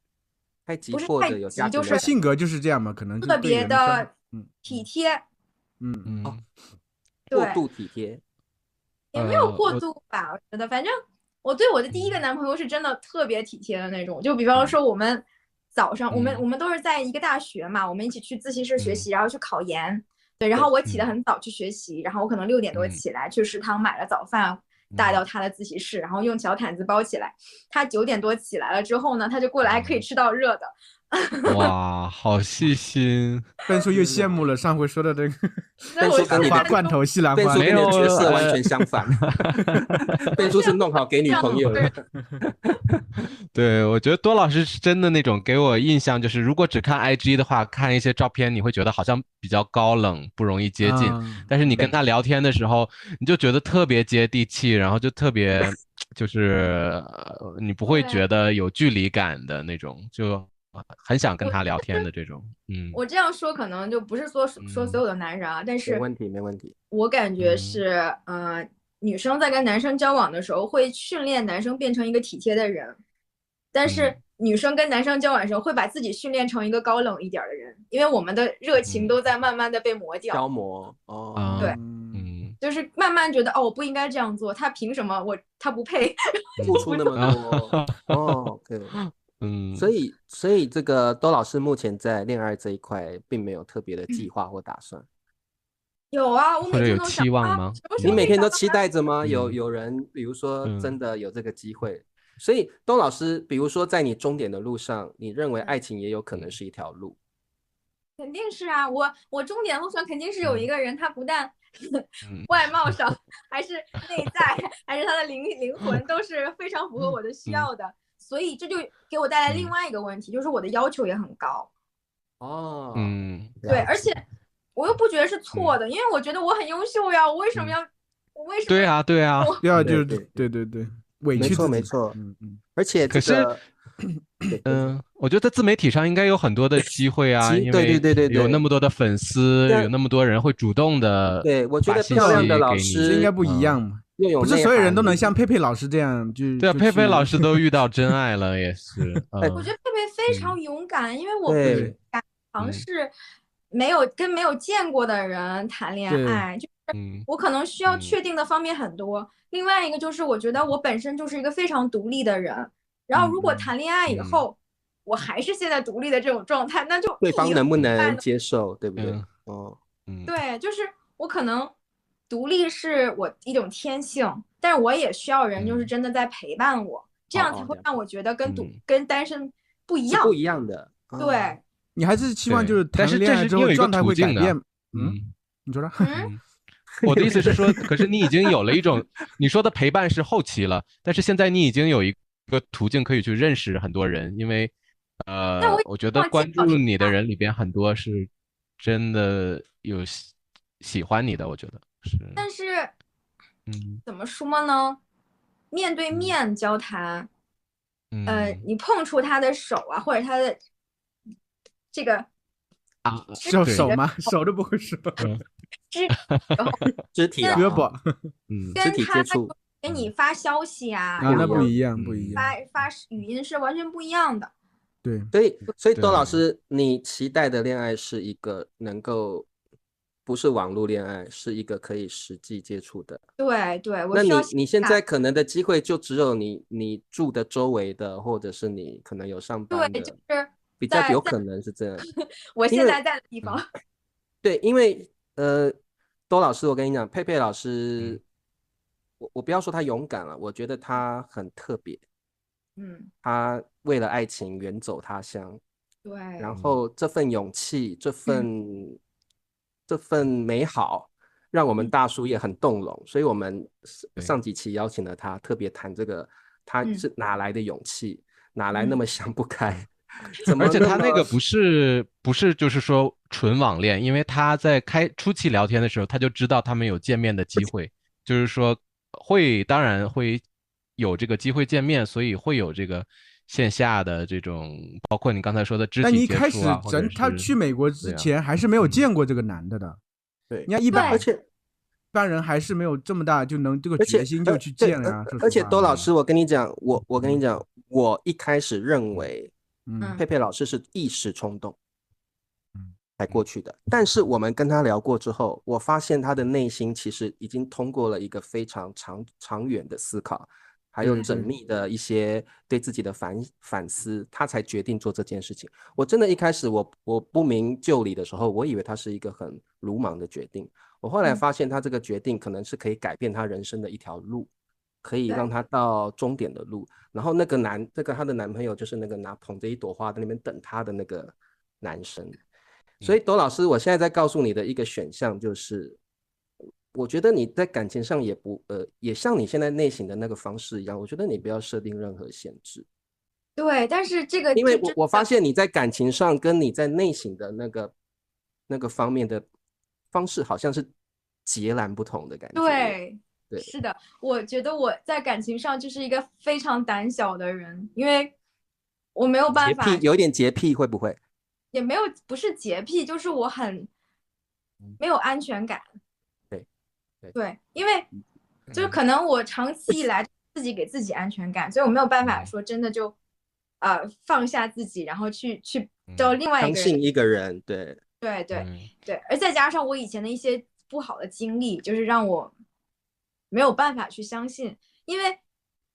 不是或者有家庭就是性格就是这样嘛，可能特别的体贴。过度体贴也没有过度吧，我觉得反正我对我的第一个男朋友是真的特别体贴的那种。就比方说我们早上，我们都是在一个大学嘛，我们一起去自习室学习，然后去考研。对，然后我起得很早去学习，然后我可能6点多起来，去食堂买了早饭带到他的自习室，然后用小毯子包起来。他9点多起来了之后呢，他就过来还可以吃到热的。哇，好细心！笨叔又羡慕了上回说的这个笨叔跟你的罐头西兰花，笨叔跟你的角色完全相反。笨叔是弄好给女朋友的。对，我觉得多老师是真的那种给我印象，就是如果只看 IG 的话，看一些照片，你会觉得好像比较高冷，不容易接近。但是你跟他聊天的时候，你就觉得特别接地气，然后就特别就是你不会觉得有距离感的那种，就很想跟他聊天的这种。我这样说可能就不是说所有的男人啊，但是没问题。我感觉是女生在跟男生交往的时候会训练男生变成一个体贴的人，但是女生跟男生交往的时候会把自己训练成一个高冷一点的人，因为我们的热情都在慢慢的被磨掉。消磨对，就是慢慢觉得我不应该这样做，他凭什么他不配付出那么多。OK。所以这个多老师目前在恋爱这一块并没有特别的计划或打算。有啊，我每天都期望吗？你每天都期待着吗？有人比如说真的有这个机会，所以多老师，比如说在你终点的路上，你认为爱情也有可能是一条路？肯定是啊，我终点路上肯定是有一个人，他不但外貌上还是内在还是他的灵魂都是非常符合我的需要的。所以这就给我带来另外一个问题，就是我的要求也很高。对，而且我又不觉得是错的，因为我觉得我很优秀呀，我为什么要？对啊，就是对，委屈自己，没错。而且可是，我觉得在自媒体上应该有很多的机会啊，因为有那么多的粉丝，有那么多人会主动的。对，我觉得漂亮的老师应该不一样嘛。不是所有人都能像佩佩老师这样，对啊，佩佩老师都遇到真爱了，也是。我觉得佩佩非常勇敢，因为我不敢尝试没有见过的人谈恋爱，就是我可能需要确定的方面很多。另外一个就是我觉得我本身就是一个非常独立的人，然后如果谈恋爱以后，我还是现在独立的这种状态，那就对方能不能接受，对不对？对，就是我可能。独立是我一种天性，但是我也需要人，就是真的在陪伴我，这样才会让我觉得跟单身不一样，不一样的。对，你还是期望就是谈恋爱之后状态会改变。你说啥？我的意思是说，可是你已经有了一种你说的陪伴是后期了，但是现在你已经有一个途径可以去认识很多人，因为我觉得关注你的人里边很多是真的有喜欢你的，我觉得。但是，怎么说呢？面对面交谈，你碰触他的手啊，或者他的这个手吗？手都不会说，肢体胳膊，肢体接触，给你发消息啊，那不一样，发语音是完全不一样的。对，所以多老师，你期待的恋爱是一个能够不是网络恋爱，是一个可以实际接触的。对对，我那需要你现在可能的机会就只有你住的周围的，或者是你可能有上班对，的，就是比较有可能是这样。我现在在的地方。对，因为多老师，我跟你讲，佩佩老师，我不要说他勇敢了，我觉得他很特别。他为了爱情远走他乡，对，然后这份勇气，这份美好，让我们大叔也很动容，所以我们上几期邀请了他，特别谈这个，他是哪来的勇气，哪来那么想不开？而且他那个不是就是说纯网恋，因为他在初期聊天的时候，他就知道他们有见面的机会，就是说当然会有这个机会见面，所以会有这个线下的这种，包括你刚才说的肢体接触啊，或者是他去美国之前还是没有见过这个男的的。对，你看一般，而且一般人还是没有这么大就能这个决心就去见了呀。而且多老师，我跟你讲，我跟你讲，我一开始认为，佩佩老师是一时冲动，才过去的。但是我们跟他聊过之后，我发现他的内心其实已经通过了一个非常长远的思考，还有缜密的一些对自己的反思，他才决定做这件事情。我真的一开始我不明就里的时候，我以为他是一个很鲁莽的决定。我后来发现他这个决定可能是可以改变他人生的一条路，可以让他到终点的路。然后她的男朋友就是那个捧着一朵花在那边等她的那个男生。所以董老师，我现在在告诉你的一个选项就是，我觉得你在感情上也像你现在内省的那个方式一样，我觉得你不要设定任何限制。对，但是这个因为我发现你在感情上跟你在内省的那个方面的方式好像是截然不同的感觉。对，是的，我觉得我在感情上就是一个非常胆小的人，因为我没有办法。有点洁癖会不会？也没有，不是洁癖，就是我很没有安全感。对，因为就是可能我长期以来自己给自己安全感，所以我没有办法说真的就放下自己，然后去找另外一个人，相信一个人。对，而再加上我以前的一些不好的经历，就是让我没有办法去相信，因为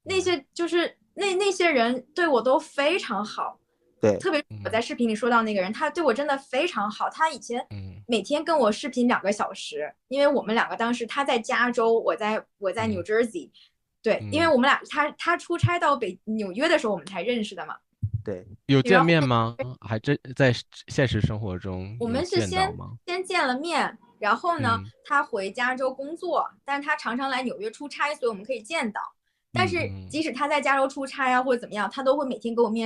那些就是那些人对我都非常好。对，特别我在视频里说到那个人，他对我真的非常好。他以前每天跟我视频2个小时，因为我们2个当时他在加州，我在 New Jersey，对，因为我们俩他出差到纽约的时候，我们才认识的嘛。对，有见面吗？还真在现实生活中我们是先见了面，然后呢，他回加州工作，但是他常常来纽约出差，所以我们可以见到。但是即使他在加州出差啊，或者怎么样，他都会每天跟我不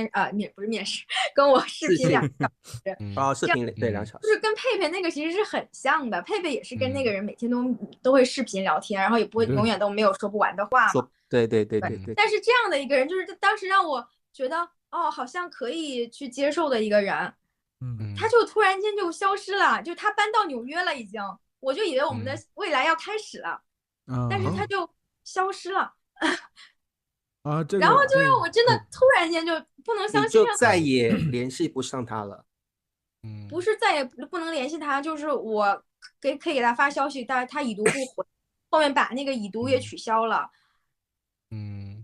是面试，跟我视频2个小时。视频对2小时。就是跟佩佩那个其实是很像的，佩佩也是跟那个人每天都会视频聊天，然后也不会永远都没有说不完的话嘛。对。但是这样的一个人，就是当时让我觉得好像可以去接受的一个人，他就突然间就消失了，就他搬到纽约了已经，我就以为我们的未来要开始了，但是他就消失了。然后就让我真的突然间就不能相信，就再也联系不上他了。不是再也不能联系他，就是我可以给他发消息，但是他已读不回，后面把那个已读也取消了。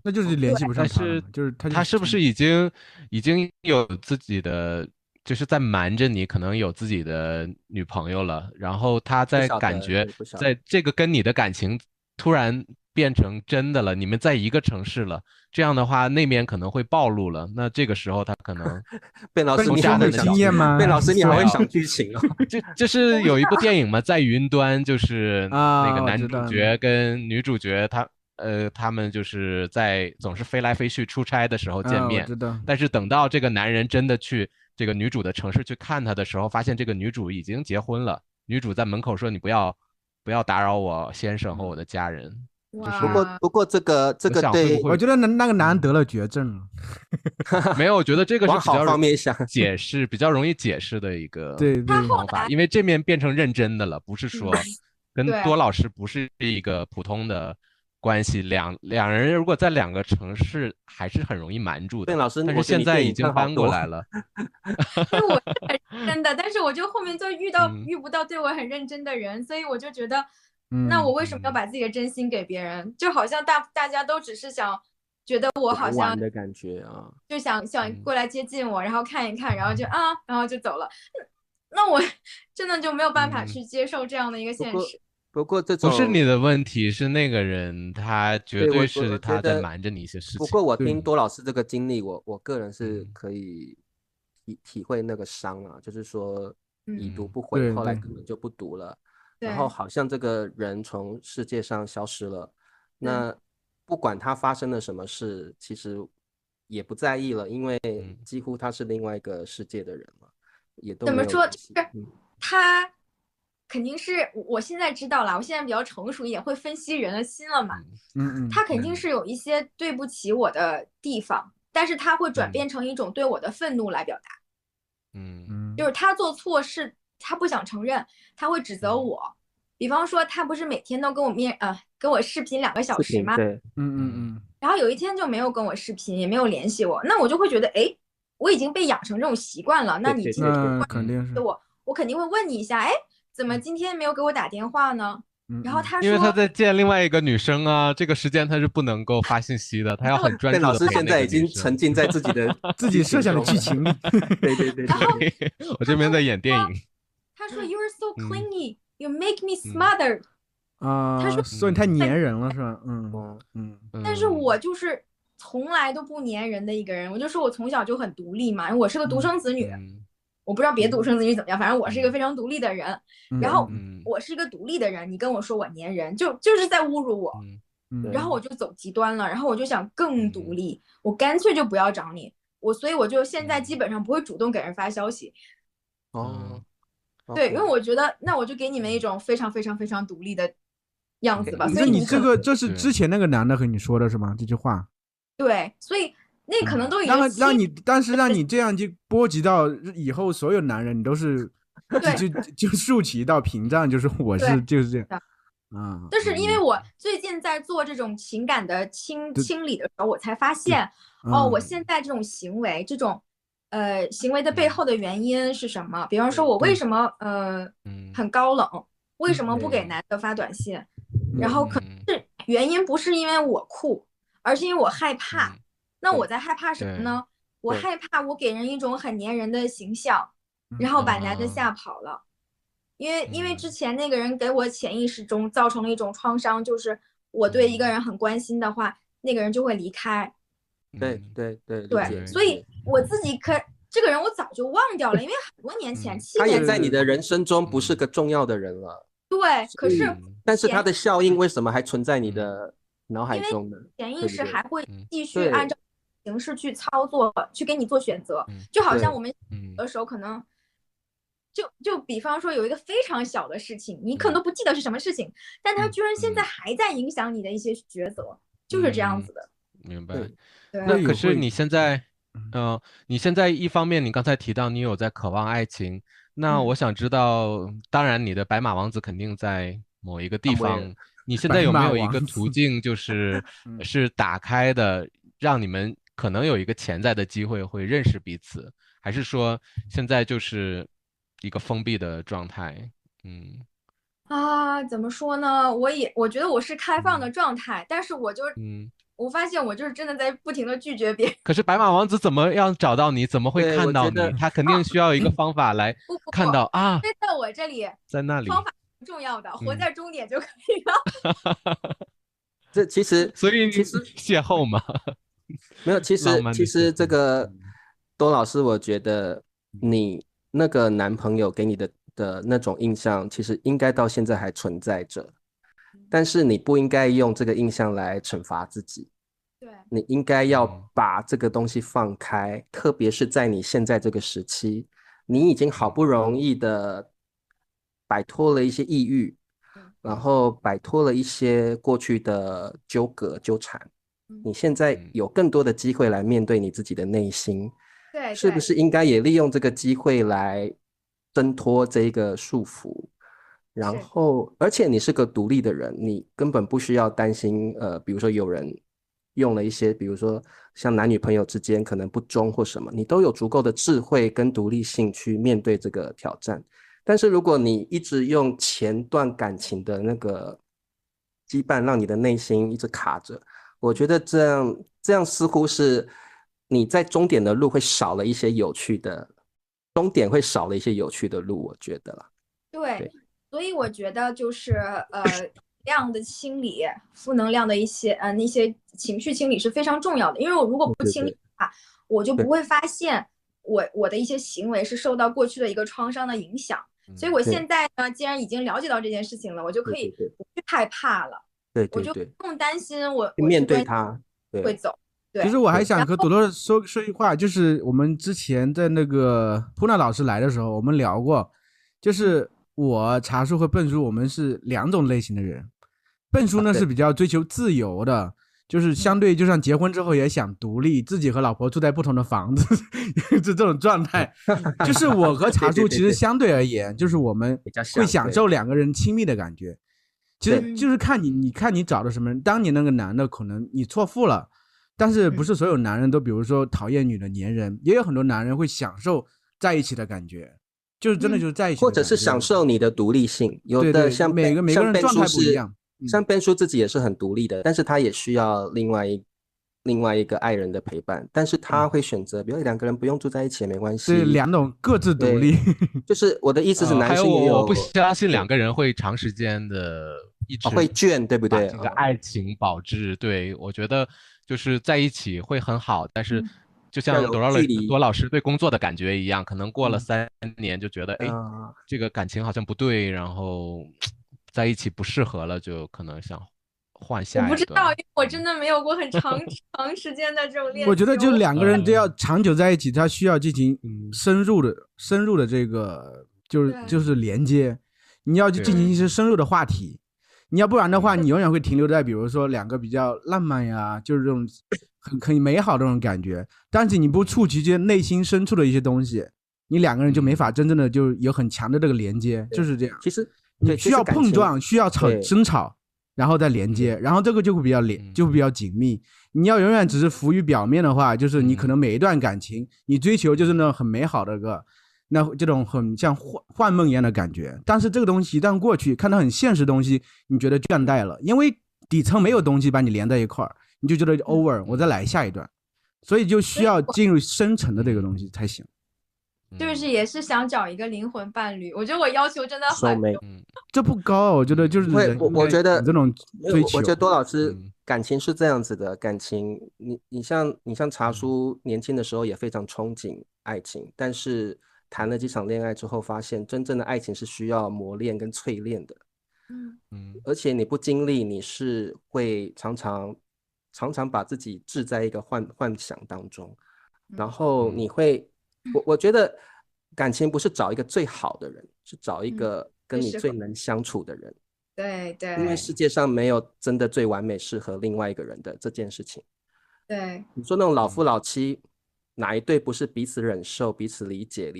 那就是联系不上他了。就是他是不是已经有自己的，就是在瞒着你，可能有自己的女朋友了，然后他在感觉在这个跟你的感情突然变成真的了，你们在一个城市了，这样的话那边可能会暴露了，那这个时候他可能被老师你好会经验吗？被老师你好会想剧情哦。就是有一部电影嘛，在云端，就是那个男主角跟女主角他们就是总是飞来飞去出差的时候见面，但是等到这个男人真的去这个女主的城市去看她的时候，发现这个女主已经结婚了，女主在门口说：“你不要打扰我先生和我的家人。”不过这个对，我觉得那个男人得了绝症。没有，我觉得这个是比较方面想比较容易解释的一个方法，因为这面变成认真的了，不是说跟多老师不是一个普通的关系，两人如果在两个城市还是很容易瞒住的。对，老师，但是我觉得现在已你电影看好经搬过多。来了。因为我是很认真的，但是我就后面就嗯遇不到对我很认真的人，所以我就觉得，那嗯我为什么要把自己的真心给别人？就好像大家都只是想觉得我好像玩的感觉啊，就想嗯过来接近我，然后看一看，然后然后就走了。那我真的就没有办法嗯，去接受这样的一个不过现实。不过这不是你种，的问题，是那个人，他绝对，对我是他在觉得，瞒着你一些事情。不过我对听多老师这个经历，我个人是嗯可以体会那个伤啊，就是说已读嗯，不回，对后来对根本就不读了，然后对好像这个人从世界上消失了，对，那不管他发生了什么事，其实也不在意了，因为嗯几乎他是另外一个世界的人了，也都没怎么说？有联系。就是他肯定是我现在知道了，我现在比较成熟一点，会分析人的心了嘛。嗯嗯他肯定是有一些对不起我的地方，但是他会转嗯变成一种对我的愤怒来表达。嗯就是他做错事，他不想承认，他会指责我。比方说，他不是每天都跟我视频2个小时吗？对，嗯然后有一天就没有跟我视频，也没有联系我，那我就会觉得，哎，我已经被养成这种习惯了。那你对今天那对对，肯定是我肯定会问你一下，哎，怎么今天没有给我打电话呢？然后他因为他说，在见另外一个女生啊，这个时间他是不能够发信息的，他要很专邓老师注的陪那现在已经个女生。沉浸在自己的自己设想的剧中情里。对对对然后对，我这边在演电影。他说 You're so 嗯 clingy, you make me 嗯 smothered。他说，所以太粘人了是吧？但是嗯我就是从来都不粘人的一个人，我就说我从小就很独立嘛，因为我是个独生子女，嗯我不知道别独生子女怎么样，反正我是一个非常独立的人。然后嗯我是一个独立的人，你跟我说我粘人，就是在侮辱我。然后我就走极端了，然后我就想更独立，我干脆就不要找你，所以我就现在基本上不会主动给人发消息。哦，对，因为 OK 我觉得那我就给你们一种非常非常非常独立的样子吧，所那你以们可能这是之前那个男的和你说的是吗？这句话？对，所以那可能都已经但是让你这样就波及到以后所有男人，你都是就竖起一道屏障，就是我是就是这样啊。就是因为我最近在做这种情感的清理的时候，我才发现，我现在这种行为，这种行为的背后的原因是什么？比方说，我为什么很高冷，为什么不给男的发短信？然后可能是原因不是因为我酷，而是因为我害怕。那我在害怕什么呢？我害怕我给人一种很粘人的形象，然后把男的吓跑了。因为之前那个人给我潜意识中造成了一种创伤，就是我对一个人很关心的话，那个人就会离开。对，所以我自己这个人我早就忘掉了，因为很多年前他也在你的人生中不是个重要的人了。对，可是但是他的效应为什么还存在你的脑海中呢？潜意识还会继续按照形式去操作，去给你做选择，就好像我们有的时候可能。就比方说有一个非常小的事情，你可能都不记得是什么事情，但它居然现在还在影响你的一些抉择，就是这样子的。明白。对。那可是你现在，你现在一方面你刚才提到你有在渴望爱情，那我想知道，当然你的白马王子肯定在某一个地方，你现在有没有一个途径，就是是打开的，让你们可能有一个潜在的机会会认识彼此，还是说现在就是一个封闭的状态？怎么说呢？我觉得我是开放的状态，但是我发现我就是真的在不停的拒绝别人。可是白马王子怎么样找到你？怎么会看到你？他肯定需要一个方法来看到啊。在我这里，在那里方法不重要的，活在终点就可以了。这其实邂逅嘛，没有。其实这个多老师，我觉得你那个男朋友给你的那种印象，其实应该到现在还存在着。但是你不应该用这个印象来惩罚自己，对，你应该要把这个东西放开，特别是在你现在这个时期，你已经好不容易的摆脱了一些抑郁，然后摆脱了一些过去的纠葛纠缠，你现在有更多的机会来面对你自己的内心，对，是不是应该也利用这个机会来挣脱这个束缚？然后而且你是个独立的人，你根本不需要担心比如说有人用了一些比如说像男女朋友之间可能不忠或什么，你都有足够的智慧跟独立性去面对这个挑战。但是如果你一直用前段感情的那个羁绊让你的内心一直卡着，我觉得这样似乎是你在终点的路会少了一些有趣的，终点会少了一些有趣的路，我觉得啦。对，所以我觉得就是量的清理，负能量的一些那些情绪清理是非常重要的。因为我如果不清理的话，我就不会发现我的一些行为是受到过去的一个创伤的影响。所以我现在呢，既然已经了解到这件事情了，我就可以不去害怕了。我就不用担心我面对它会走。对，其实我还想和朵朵说一话，就是我们之前在那个普娜老师来的时候，我们聊过，就是我茶叔和笨叔，我们是2种类型的人。笨叔呢是比较追求自由的，就是相对就算结婚之后也想独立，自己和老婆住在不同的房子，是这种状态。就是我和茶叔其实相对而言，就是我们会享受2个人亲密的感觉。其实就是看你看你找的什么人。当你那个男的可能你错付了，但是不是所有男人都比如说讨厌女的粘人，也有很多男人会享受在一起的感觉，就是真的就是在一起的感觉，或者是享受你的独立性。有的像每个人状态不一样，像Ben叔自己也是很独立的，但是他也需要另外一个爱人的陪伴，但是他会选择比如2个人不用住在一起也没关系。对，2种各自独立。就是我的意思是男性也有，我不相信2个人会长时间的一直会倦，对不对？把这个爱情保质。对，我觉得就是在一起会很好，但是就像朵老师对工作的感觉一样，可能过了3年就觉得这个感情好像不对，然后在一起不适合了，就可能想换下一段。我不知道，因为我真的没有过很长时间的这种恋情。我觉得就2个人都要长久在一起，他需要进行深入的这个就是连接，你要去进行一些深入的话题。你要不然的话，你永远会停留在比如说2个比较浪漫呀，就是这种很美好的这种感觉，但是你不触及这内心深处的一些东西，你2个人就没法真正的就有很强的这个连接，就是这样。其实你需要碰撞，需要争吵，然后再连接，然后这个就会比较紧密。你要永远只是浮于表面的话，就是你可能每一段感情你追求就是那种很美好的那这种很像幻梦一样的感觉，但是这个东西一旦过去，看到很现实的东西，你觉得倦怠了，因为底层没有东西把你连在一块儿，你就觉得 over， 我再来下一段，所以就需要进入深层的这个东西才行。就是也是想找一个灵魂伴侣，我觉得我要求真的很高，这不高，我觉得就是我觉得这种追求，我觉得多老师感情是这样子的，感情你像茶叔年轻的时候也非常憧憬爱情，但是谈了几场恋爱之后，发现真正的爱情是需要磨练跟淬炼的。而且你不经历，你是会常常把自己置在一个幻想当中，然后你会，我觉得感情不是找一个最好的人，是找一个跟你最能相处的人。对，因为世界上没有真的最完美适合另外一个人的这件事情。对，你说那种老夫老妻，哪一对不是彼此忍受、彼此理解、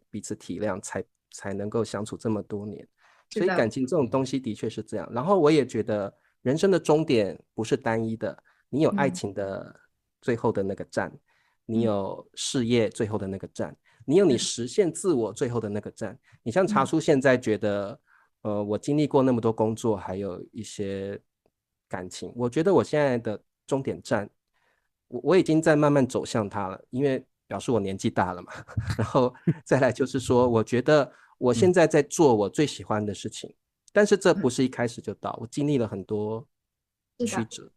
彼此体谅，才能够相处这么多年？所以感情这种东西的确是这样。然后我也觉得人生的终点不是单一的，你有爱情的最后的那个站，你有事业最后的那个站，你有你实现自我最后的那个站。你像茶叔现在觉得我经历过那么多工作，还有一些感情，我觉得我现在的终点站，我已经在慢慢走向它了，因为表示我年纪大了嘛。然后再来就是说，我觉得我现在在做我最喜欢的事情，但是这不是一开始就到，我经历了很多曲折，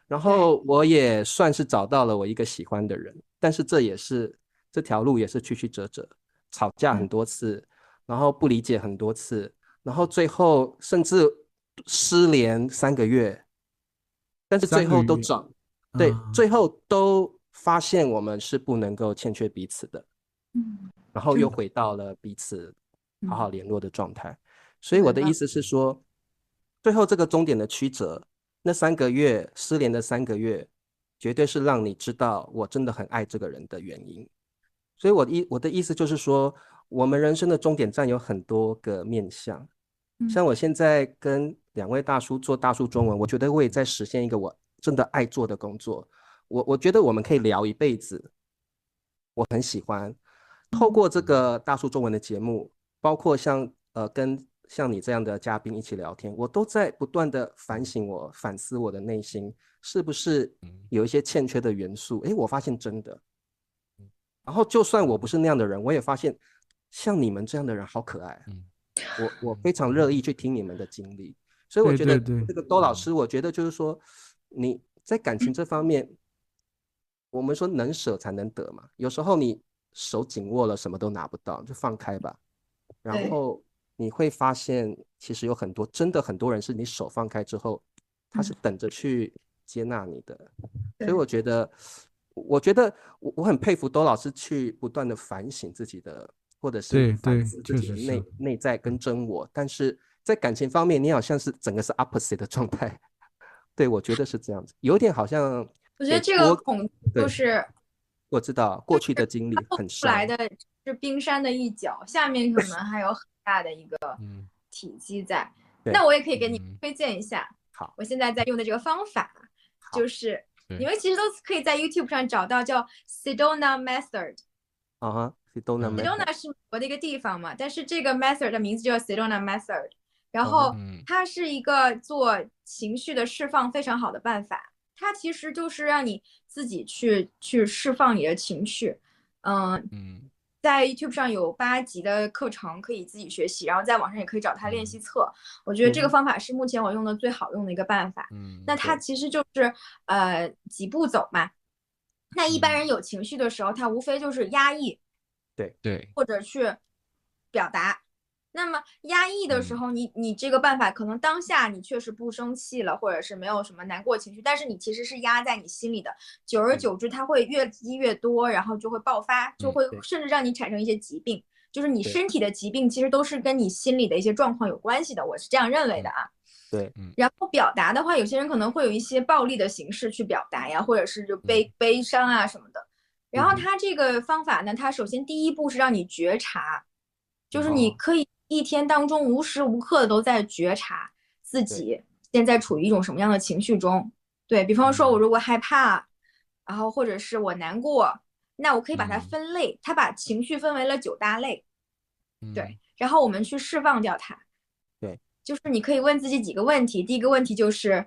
然后我也算是找到了我一个喜欢的人，但是这条路也是曲曲折折，吵架很多次，然后不理解很多次，然后最后甚至失联3个月，但是最后都最后都发现我们是不能够欠缺彼此的，然后又回到了彼此好好联络的状态。所以我的意思是说，最后这个终点的曲折，那3个月失联的3个月，绝对是让你知道我真的很爱这个人的原因。所以我的意思就是说，我们人生的终点站有很多个面向，像我现在跟2位大叔做大叔中文，我觉得我也在实现一个我真的爱做的工作。我觉得我们可以聊一辈子，我很喜欢。透过这个大叔中文的节目，包括跟像你这样的嘉宾一起聊天，我都在不断的反思我的内心是不是有一些欠缺的元素。我发现真的。然后就算我不是那样的人，我也发现像你们这样的人好可爱。我非常乐意去听你们的经历，所以我觉得这个周老师，我觉得就是说你在感情这方面，我们说能舍才能得嘛，有时候你手紧握了什么都拿不到，就放开吧。然后你会发现其实有真的很多人是你手放开之后，他是等着去接纳你的。所以我觉得我很佩服周老师去不断的反省自己的，或者是反思自己的内在跟真我，但是在感情方面你好像是整个是 opposite 的状态。对，我觉得是这样子，有点好像我觉得这个恐惧就是我知道过去的经历很深，出来的是冰山的一角，下面可能还有很大的一个体积在。那我也可以给你推荐一下，好，我现在在用的这个方法，就是你们其实都可以在 YouTube 上找到叫 Sedona Method。Sedona 是美国的一个地方嘛，但是这个 method 的名字就叫 Sedona Method。然后它是一个做情绪的释放非常好的办法。它其实就是让你自己去释放你的情绪。在 YouTube 上有8集的课程可以自己学习，然后在网上也可以找它练习册。我觉得这个方法是目前我用的最好用的一个办法。那它其实就是几步走嘛。那一般人有情绪的时候，他无非就是压抑，对，或者去表达。那么压抑的时候，你这个办法可能当下你确实不生气了，或者是没有什么难过情绪，但是你其实是压在你心里的，久而久之它会越积越多，然后就会爆发，就会甚至让你产生一些疾病。就是你身体的疾病其实都是跟你心里的一些状况有关系的，我是这样认为的啊。对，然后表达的话，有些人可能会有一些暴力的形式去表达呀，或者是就悲伤啊什么的。然后他这个方法呢，他首先第一步是让你觉察，就是你可以一天当中无时无刻的都在觉察自己现在处于一种什么样的情绪中。对，比方说我如果害怕，然后或者是我难过，那我可以把它分类，他把情绪分为了9大类。对，然后我们去释放掉它。对，就是你可以问自己几个问题。第一个问题就是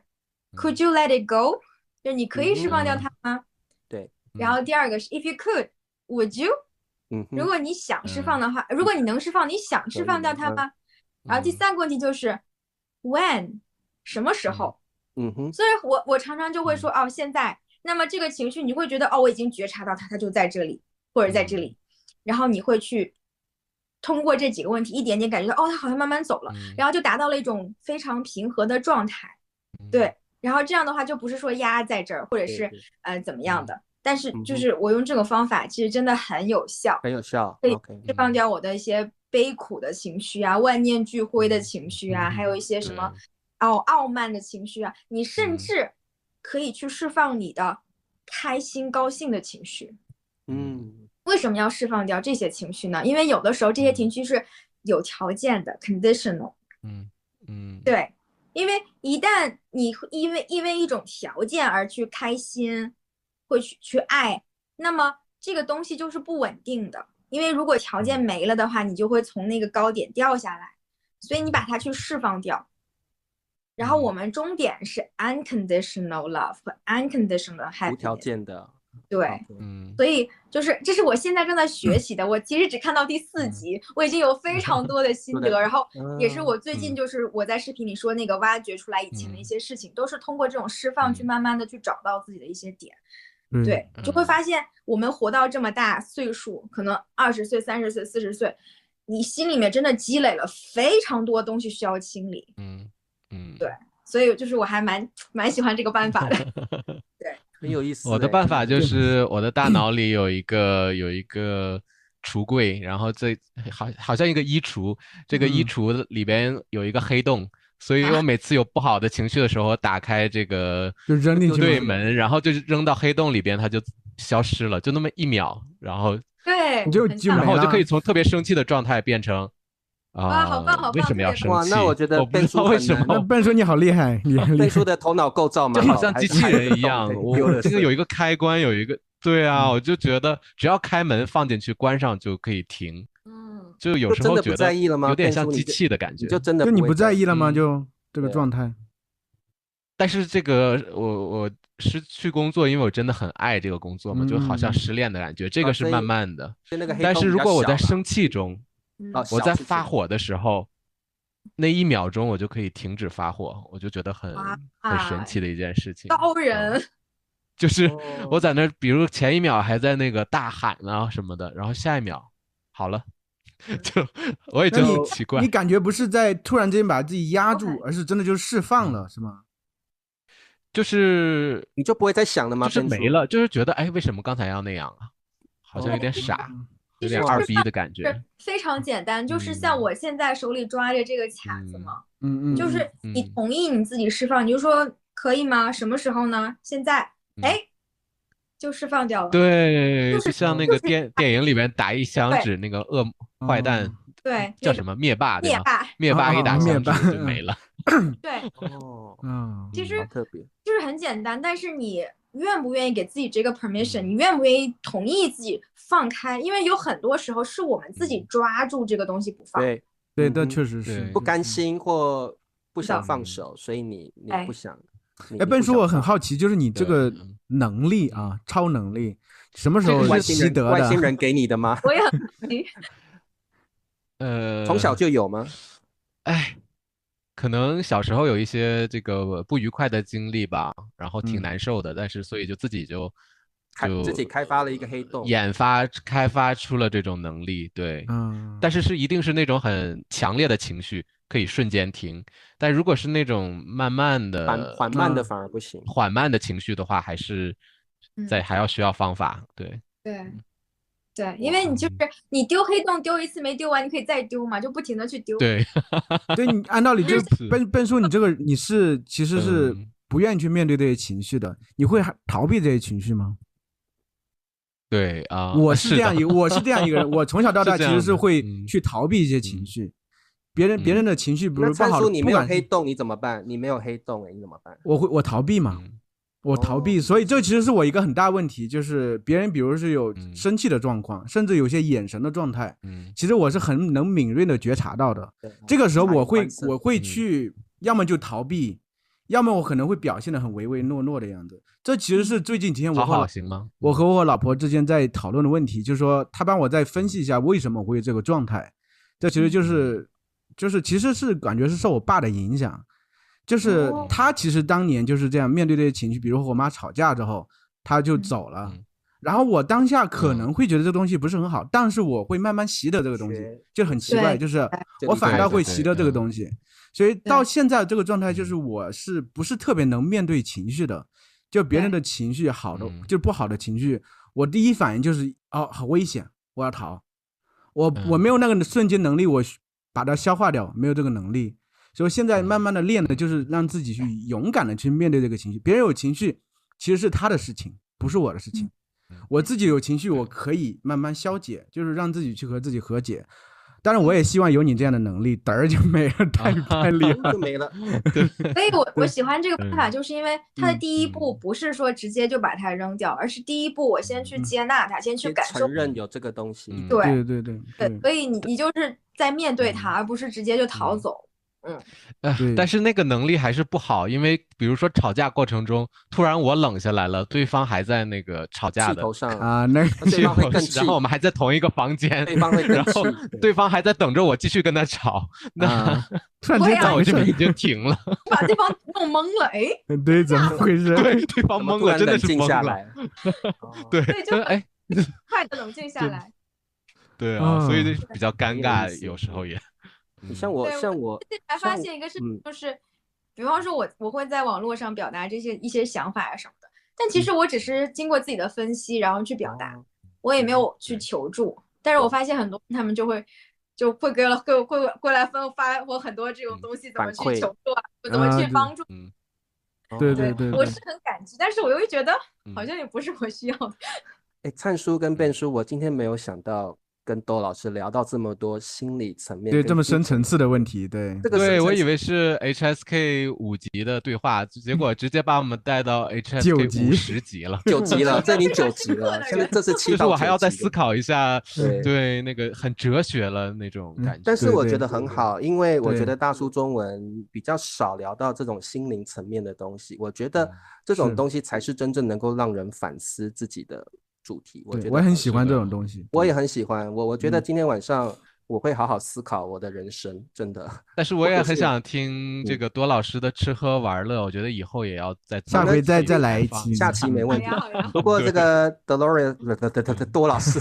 ，Could you let it go？就你可以释放掉它吗？对。然后第二个是 If you could, would you？如果你想释放的话，如果你能释放，你想释放掉它吗？然后第3个问题就是 When？ 什么时候？所以我常常就会说哦，现在。那么这个情绪你会觉得哦，我已经觉察到它，它就在这里或者在这里。然后你会去通过这几个问题一点点感觉到哦，它好像慢慢走了，然后就达到了一种非常平和的状态。对，然后这样的话就不是说压在这儿，或者是怎么样的。但是就是我用这个方法其实真的很有效，很有效，可以释放掉我的一些悲苦的情绪啊，万念俱灰的情绪啊，还有一些什么傲慢的情绪啊。你甚至可以去释放你的开心高兴的情绪。为什么要释放掉这些情绪呢？因为有的时候这些情绪是有条件的 conditional。对，因为一旦你因为一种条件而去开心，会去爱，那么这个东西就是不稳定的。因为如果条件没了的话，你就会从那个高点掉下来。所以你把它去释放掉。然后我们终点是 unconditional love 和 unconditional happiness， 无条件的。对，所以就是这是我现在正在学习的。我其实只看到第4集，我已经有非常多的心得，然后也是我最近就是我在视频里说那个挖掘出来以前的一些事情，都是通过这种释放去慢慢的去找到自己的一些点。对，就会发现我们活到这么大岁数，可能20岁、30岁、40岁，你心里面真的积累了非常多东西需要清理。对，所以就是我还蛮喜欢这个办法的。对，很有意思。我的办法就是我的大脑里有一个橱柜，然后这好像一个衣橱，这个衣橱里边有一个黑洞，所以我每次有不好的情绪的时候，打开这个就扔进去对门，然后就扔到黑洞里边，它就消失了，就那么1秒，然后对，然后我就可以从特别生气的状态变成哇，好棒好棒！为什么要生哇，气？那我觉得我不知笨叔道为什么。那笨叔你好厉害，你很厉害笨叔的头脑构造就蛮好的，好像机器人一样，我这个有一个个开关，有一个，对啊，我就觉得只要开门放进去，关上就可以停。就有时真的不候觉得在意了吗？有点像笨叔机器的感觉。你就真的就你不在意意了吗？嗯就这个状态。但是这个我失去工作，因为我真的很爱这个工作嘛，就好像失恋的感觉，这个是慢慢的。那个黑但是如洞比较小吧果我在生气中，我在小是指发火的时候，那1秒钟我就可以停止发火，我就觉得很神奇的一件事情。刀人，就是我在那，比如前1秒还在那个大喊啊什么的，然后下1秒好了，就我也觉得很奇怪。你感觉不是在突然间把自己压住，而是真的就释放了，是吗？就是你就不会再想了吗？就是没了，就是觉得哎，为什么刚才要那样啊？好像有点傻，有点二逼的感觉。非常简单，就是像我现在手里抓着这个卡子嘛，就是你同意你自己释放，你就说可以吗？什么时候呢？现在，哎，就释放掉了。对，就像那个电影里面打一响指，那个坏蛋，对，叫什么灭霸，对吗？灭霸一打响指就没了。对，其实特别就是很简单，但是你愿不愿意给自己这个 permission？你愿不愿意同意自己放开？因为有很多时候是我们自己抓住这个东西不放。对，那确实是不甘心或不想放手，所以你不想。哎，笨叔，我很好奇，就是你这个能力啊，超能力，什么时候习得的？外星人给你的吗？我也很好奇。从小就有吗？哎，可能小时候有一些这个不愉快的经历吧，然后挺难受的，但是所以就自己开发了一个黑洞，开发出了这种能力，对，但是一定是那种很强烈的情绪可以瞬间停，但如果是那种慢慢的、缓慢的反而不行，缓慢的情绪的话，还是还要需要方法，对。对，因为你就是你丢黑洞丢一次没丢完，你可以再丢嘛，就不停的去丢。对，对你按道理就笨叔，你这个你是其实是不愿意去面对这些情绪的，你会逃避这些情绪吗？对啊，我是这样一个人，我从小到大其实是会去逃避一些情绪，别人的情绪不是不好的，你没有黑洞你怎么办？你没有黑洞你怎么办？我逃避嘛。我逃避，所以这其实是我一个很大问题，就是别人比如是有生气的状况，甚至有些眼神的状态，其实我是很能敏锐的觉察到的。这个时候我会去，要么就逃避，要么我可能会表现得很唯唯诺诺的样子。这其实是最近几天我和我老婆之间在讨论的问题，就是说她帮我再分析一下为什么我会这个状态。这其实就是其实是感觉是受我爸的影响。就是他其实当年就是这样面对这些情绪，比如和我妈吵架之后他就走了，然后我当下可能会觉得这个东西不是很好，但是我会慢慢习得这个东西，就很奇怪，就是我反倒会习得这个东西，所以到现在这个状态就是我是不是特别能面对情绪的，就别人的情绪好的就不好的情绪，我第一反应就是好危险，我要逃，我没有那个瞬间能力我把它消化掉，没有这个能力。所以现在慢慢的练的就是让自己去勇敢的去面对这个情绪，别人有情绪其实是他的事情，不是我的事情，我自己有情绪我可以慢慢消解，就是让自己去和自己和解。当然我也希望有你这样的能力，嘚儿就没了，太厉害就没了。所以我喜欢这个办法，就是因为它的第一步不是说直接就把它扔掉，而是第一步我先去接纳它，先去感受，承认有这个东西。对，所以你就是在面对它，而不是直接就逃走。但是那个能力还是不好，因为比如说吵架过程中，突然我冷下来了，对方还在那个吵架的气头上啊，那对方会更气，然后我们还在同一个房间，对方会更气，然后对方还在等着我继续跟他吵，那突然间我这边已经停了，把对方弄懵了，哎，对，怎么回事？对方懵了，真的是懵了，对，就快的冷静下来，对啊，所以比较尴尬，有时候也。像我还发现一个事情，就是比方说我会在网络上表达一些想法啊什么的，但其实我只是经过自己的分析然后去表达，我也没有去求助。但是我发现很多他们就会过来发我很多这种东西，怎么去求助啊，怎么去帮助。对，我是很感激，但是我又觉得好像也不是我需要的。灿叔跟笨叔，我今天没有想到跟多老师聊到这么多心理层面，对，这么深层次的问题，对，对，我以为是 HSK 5级的对话，结果直接把我们带到 HSK 50级了，9级了，这已经9级了，现在这是7到9级，就是我还要再思考一下，对那个很哲学了那种感觉。但是我觉得很好，因为我觉得大叔中文比较少聊到这种心灵层面的东西，我觉得这种东西才是真正能够让人反思自己的主题。我觉得我很喜欢这种东西，我也很喜欢。我觉得今天晚上我会好好思考我的人生，真的。但是我也很想听这个多老师的吃喝玩乐，我觉得以后也要下回再来一期，下期没问题。不过这个 Dolores 多老师，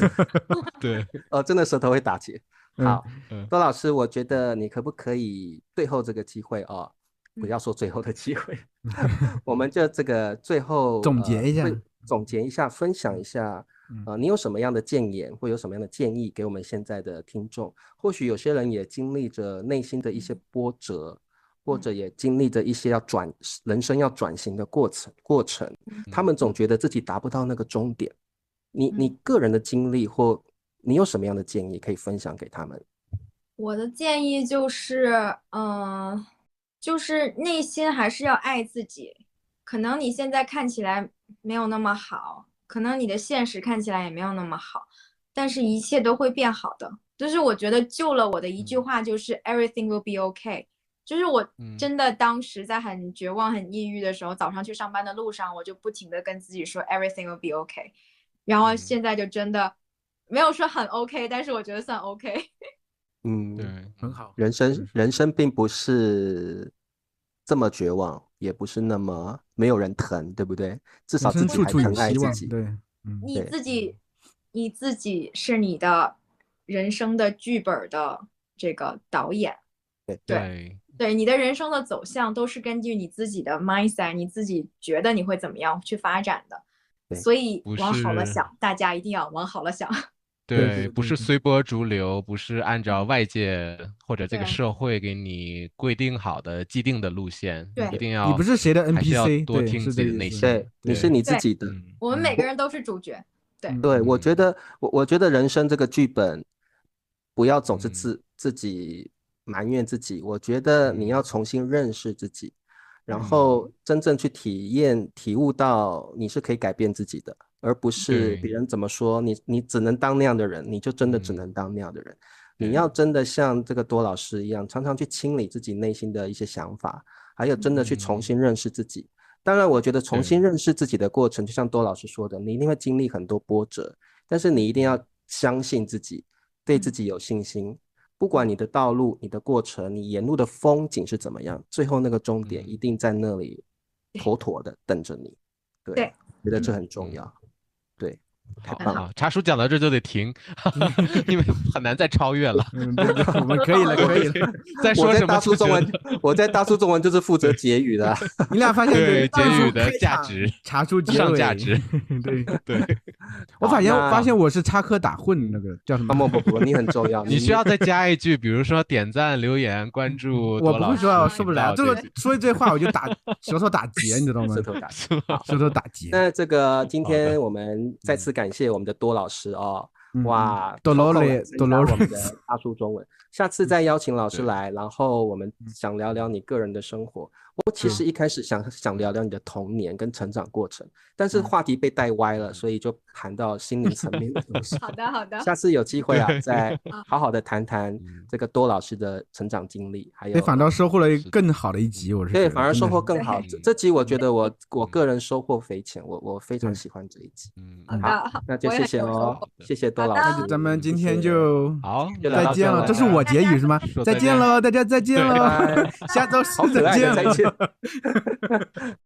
对，真的舌头会打结。好，多老师，我觉得你可不可以最后这个机会哦，不要说最后的机会，我们就这个最后总结一下，分享一下。你有什么样的建言或有什么样的建议给我们现在的听众？或许有些人也经历着内心的一些波折，或者也经历着一些人生要转型的过程，他们总觉得自己达不到那个终点。你个人的经历或你有什么样的建议可以分享给他们？我的建议就是，就是内心还是要爱自己。可能你现在看起来没有那么好，可能你的现实看起来也没有那么好，但是一切都会变好的。就是我觉得救了我的一句话就是 everything will be okay。就是我真的当时在很绝望很抑郁的时候，早上去上班的路上，我就不停的跟自己说 everything will be okay。 然后现在就真的没有说很 OK， 但是我觉得算 OK。 对，很好。人生并不是这么绝望，也不是那么没有人疼，对不对？至少自己还疼爱自己。对，你自己是你的人生的剧本的这个导演。对，你的人生的走向都是根据你自己的 mindset， 你自己觉得你会怎么样去发展的。所以往好了想，大家一定要往好了想。对，不是随波逐流，不是按照外界或者这个社会给你规定好的既定的路线，对，一定要你不是谁的 NPC，还是要多听自己的内心。对，你是你自己的。我们每个人都是主角。对，我觉得人生这个剧本，不要总是自己埋怨自己。我觉得你要重新认识自己，然后真正去体悟到你是可以改变自己的，而不是别人怎么说你只能当那样的人，你就真的只能当那样的人。你要真的像这个多老师一样，常常去清理自己内心的一些想法，还有真的去重新认识自己。当然我觉得重新认识自己的过程，就像多老师说的，你一定会经历很多波折，但是你一定要相信自己，对自己有信心。不管你的道路、你的过程、你沿路的风景是怎么样，最后那个终点一定在那里妥妥的等着你。对，觉得这很重要。对，好，茶叔讲到这就得停，因为很难再超越了。我们可以了。再说什么？我在大叔中文就是负责结语的。你俩发现对结语的价值，茶叔上价值。对，我发现我是插科打诨，那个叫什么？不，你很重要。你需要再加一句，比如说点赞、留言、关注。我不会说，我受不了。这个说这话我就舌头打结，你知道吗？舌头打结。那这个今天我们再次感谢我们的多老师哦。哇，多罗我们的大叔中文，下次再邀请老师来，然后我们想聊聊你个人的生活。我其实一开始想聊聊你的童年跟成长过程，但是话题被带歪了，所以就谈到心灵层面的东西。好的，下次有机会啊，再好好的谈谈这个多老师的成长经历，还有反倒收获了更好的一集，我是对，反而收获更好。这集我觉得我个人收获匪浅，我非常喜欢这一集。好，那就谢谢哦，谢谢多老师。咱们今天就好再见了，这是我结语是吗？再见了，大家再见了，下周四再见。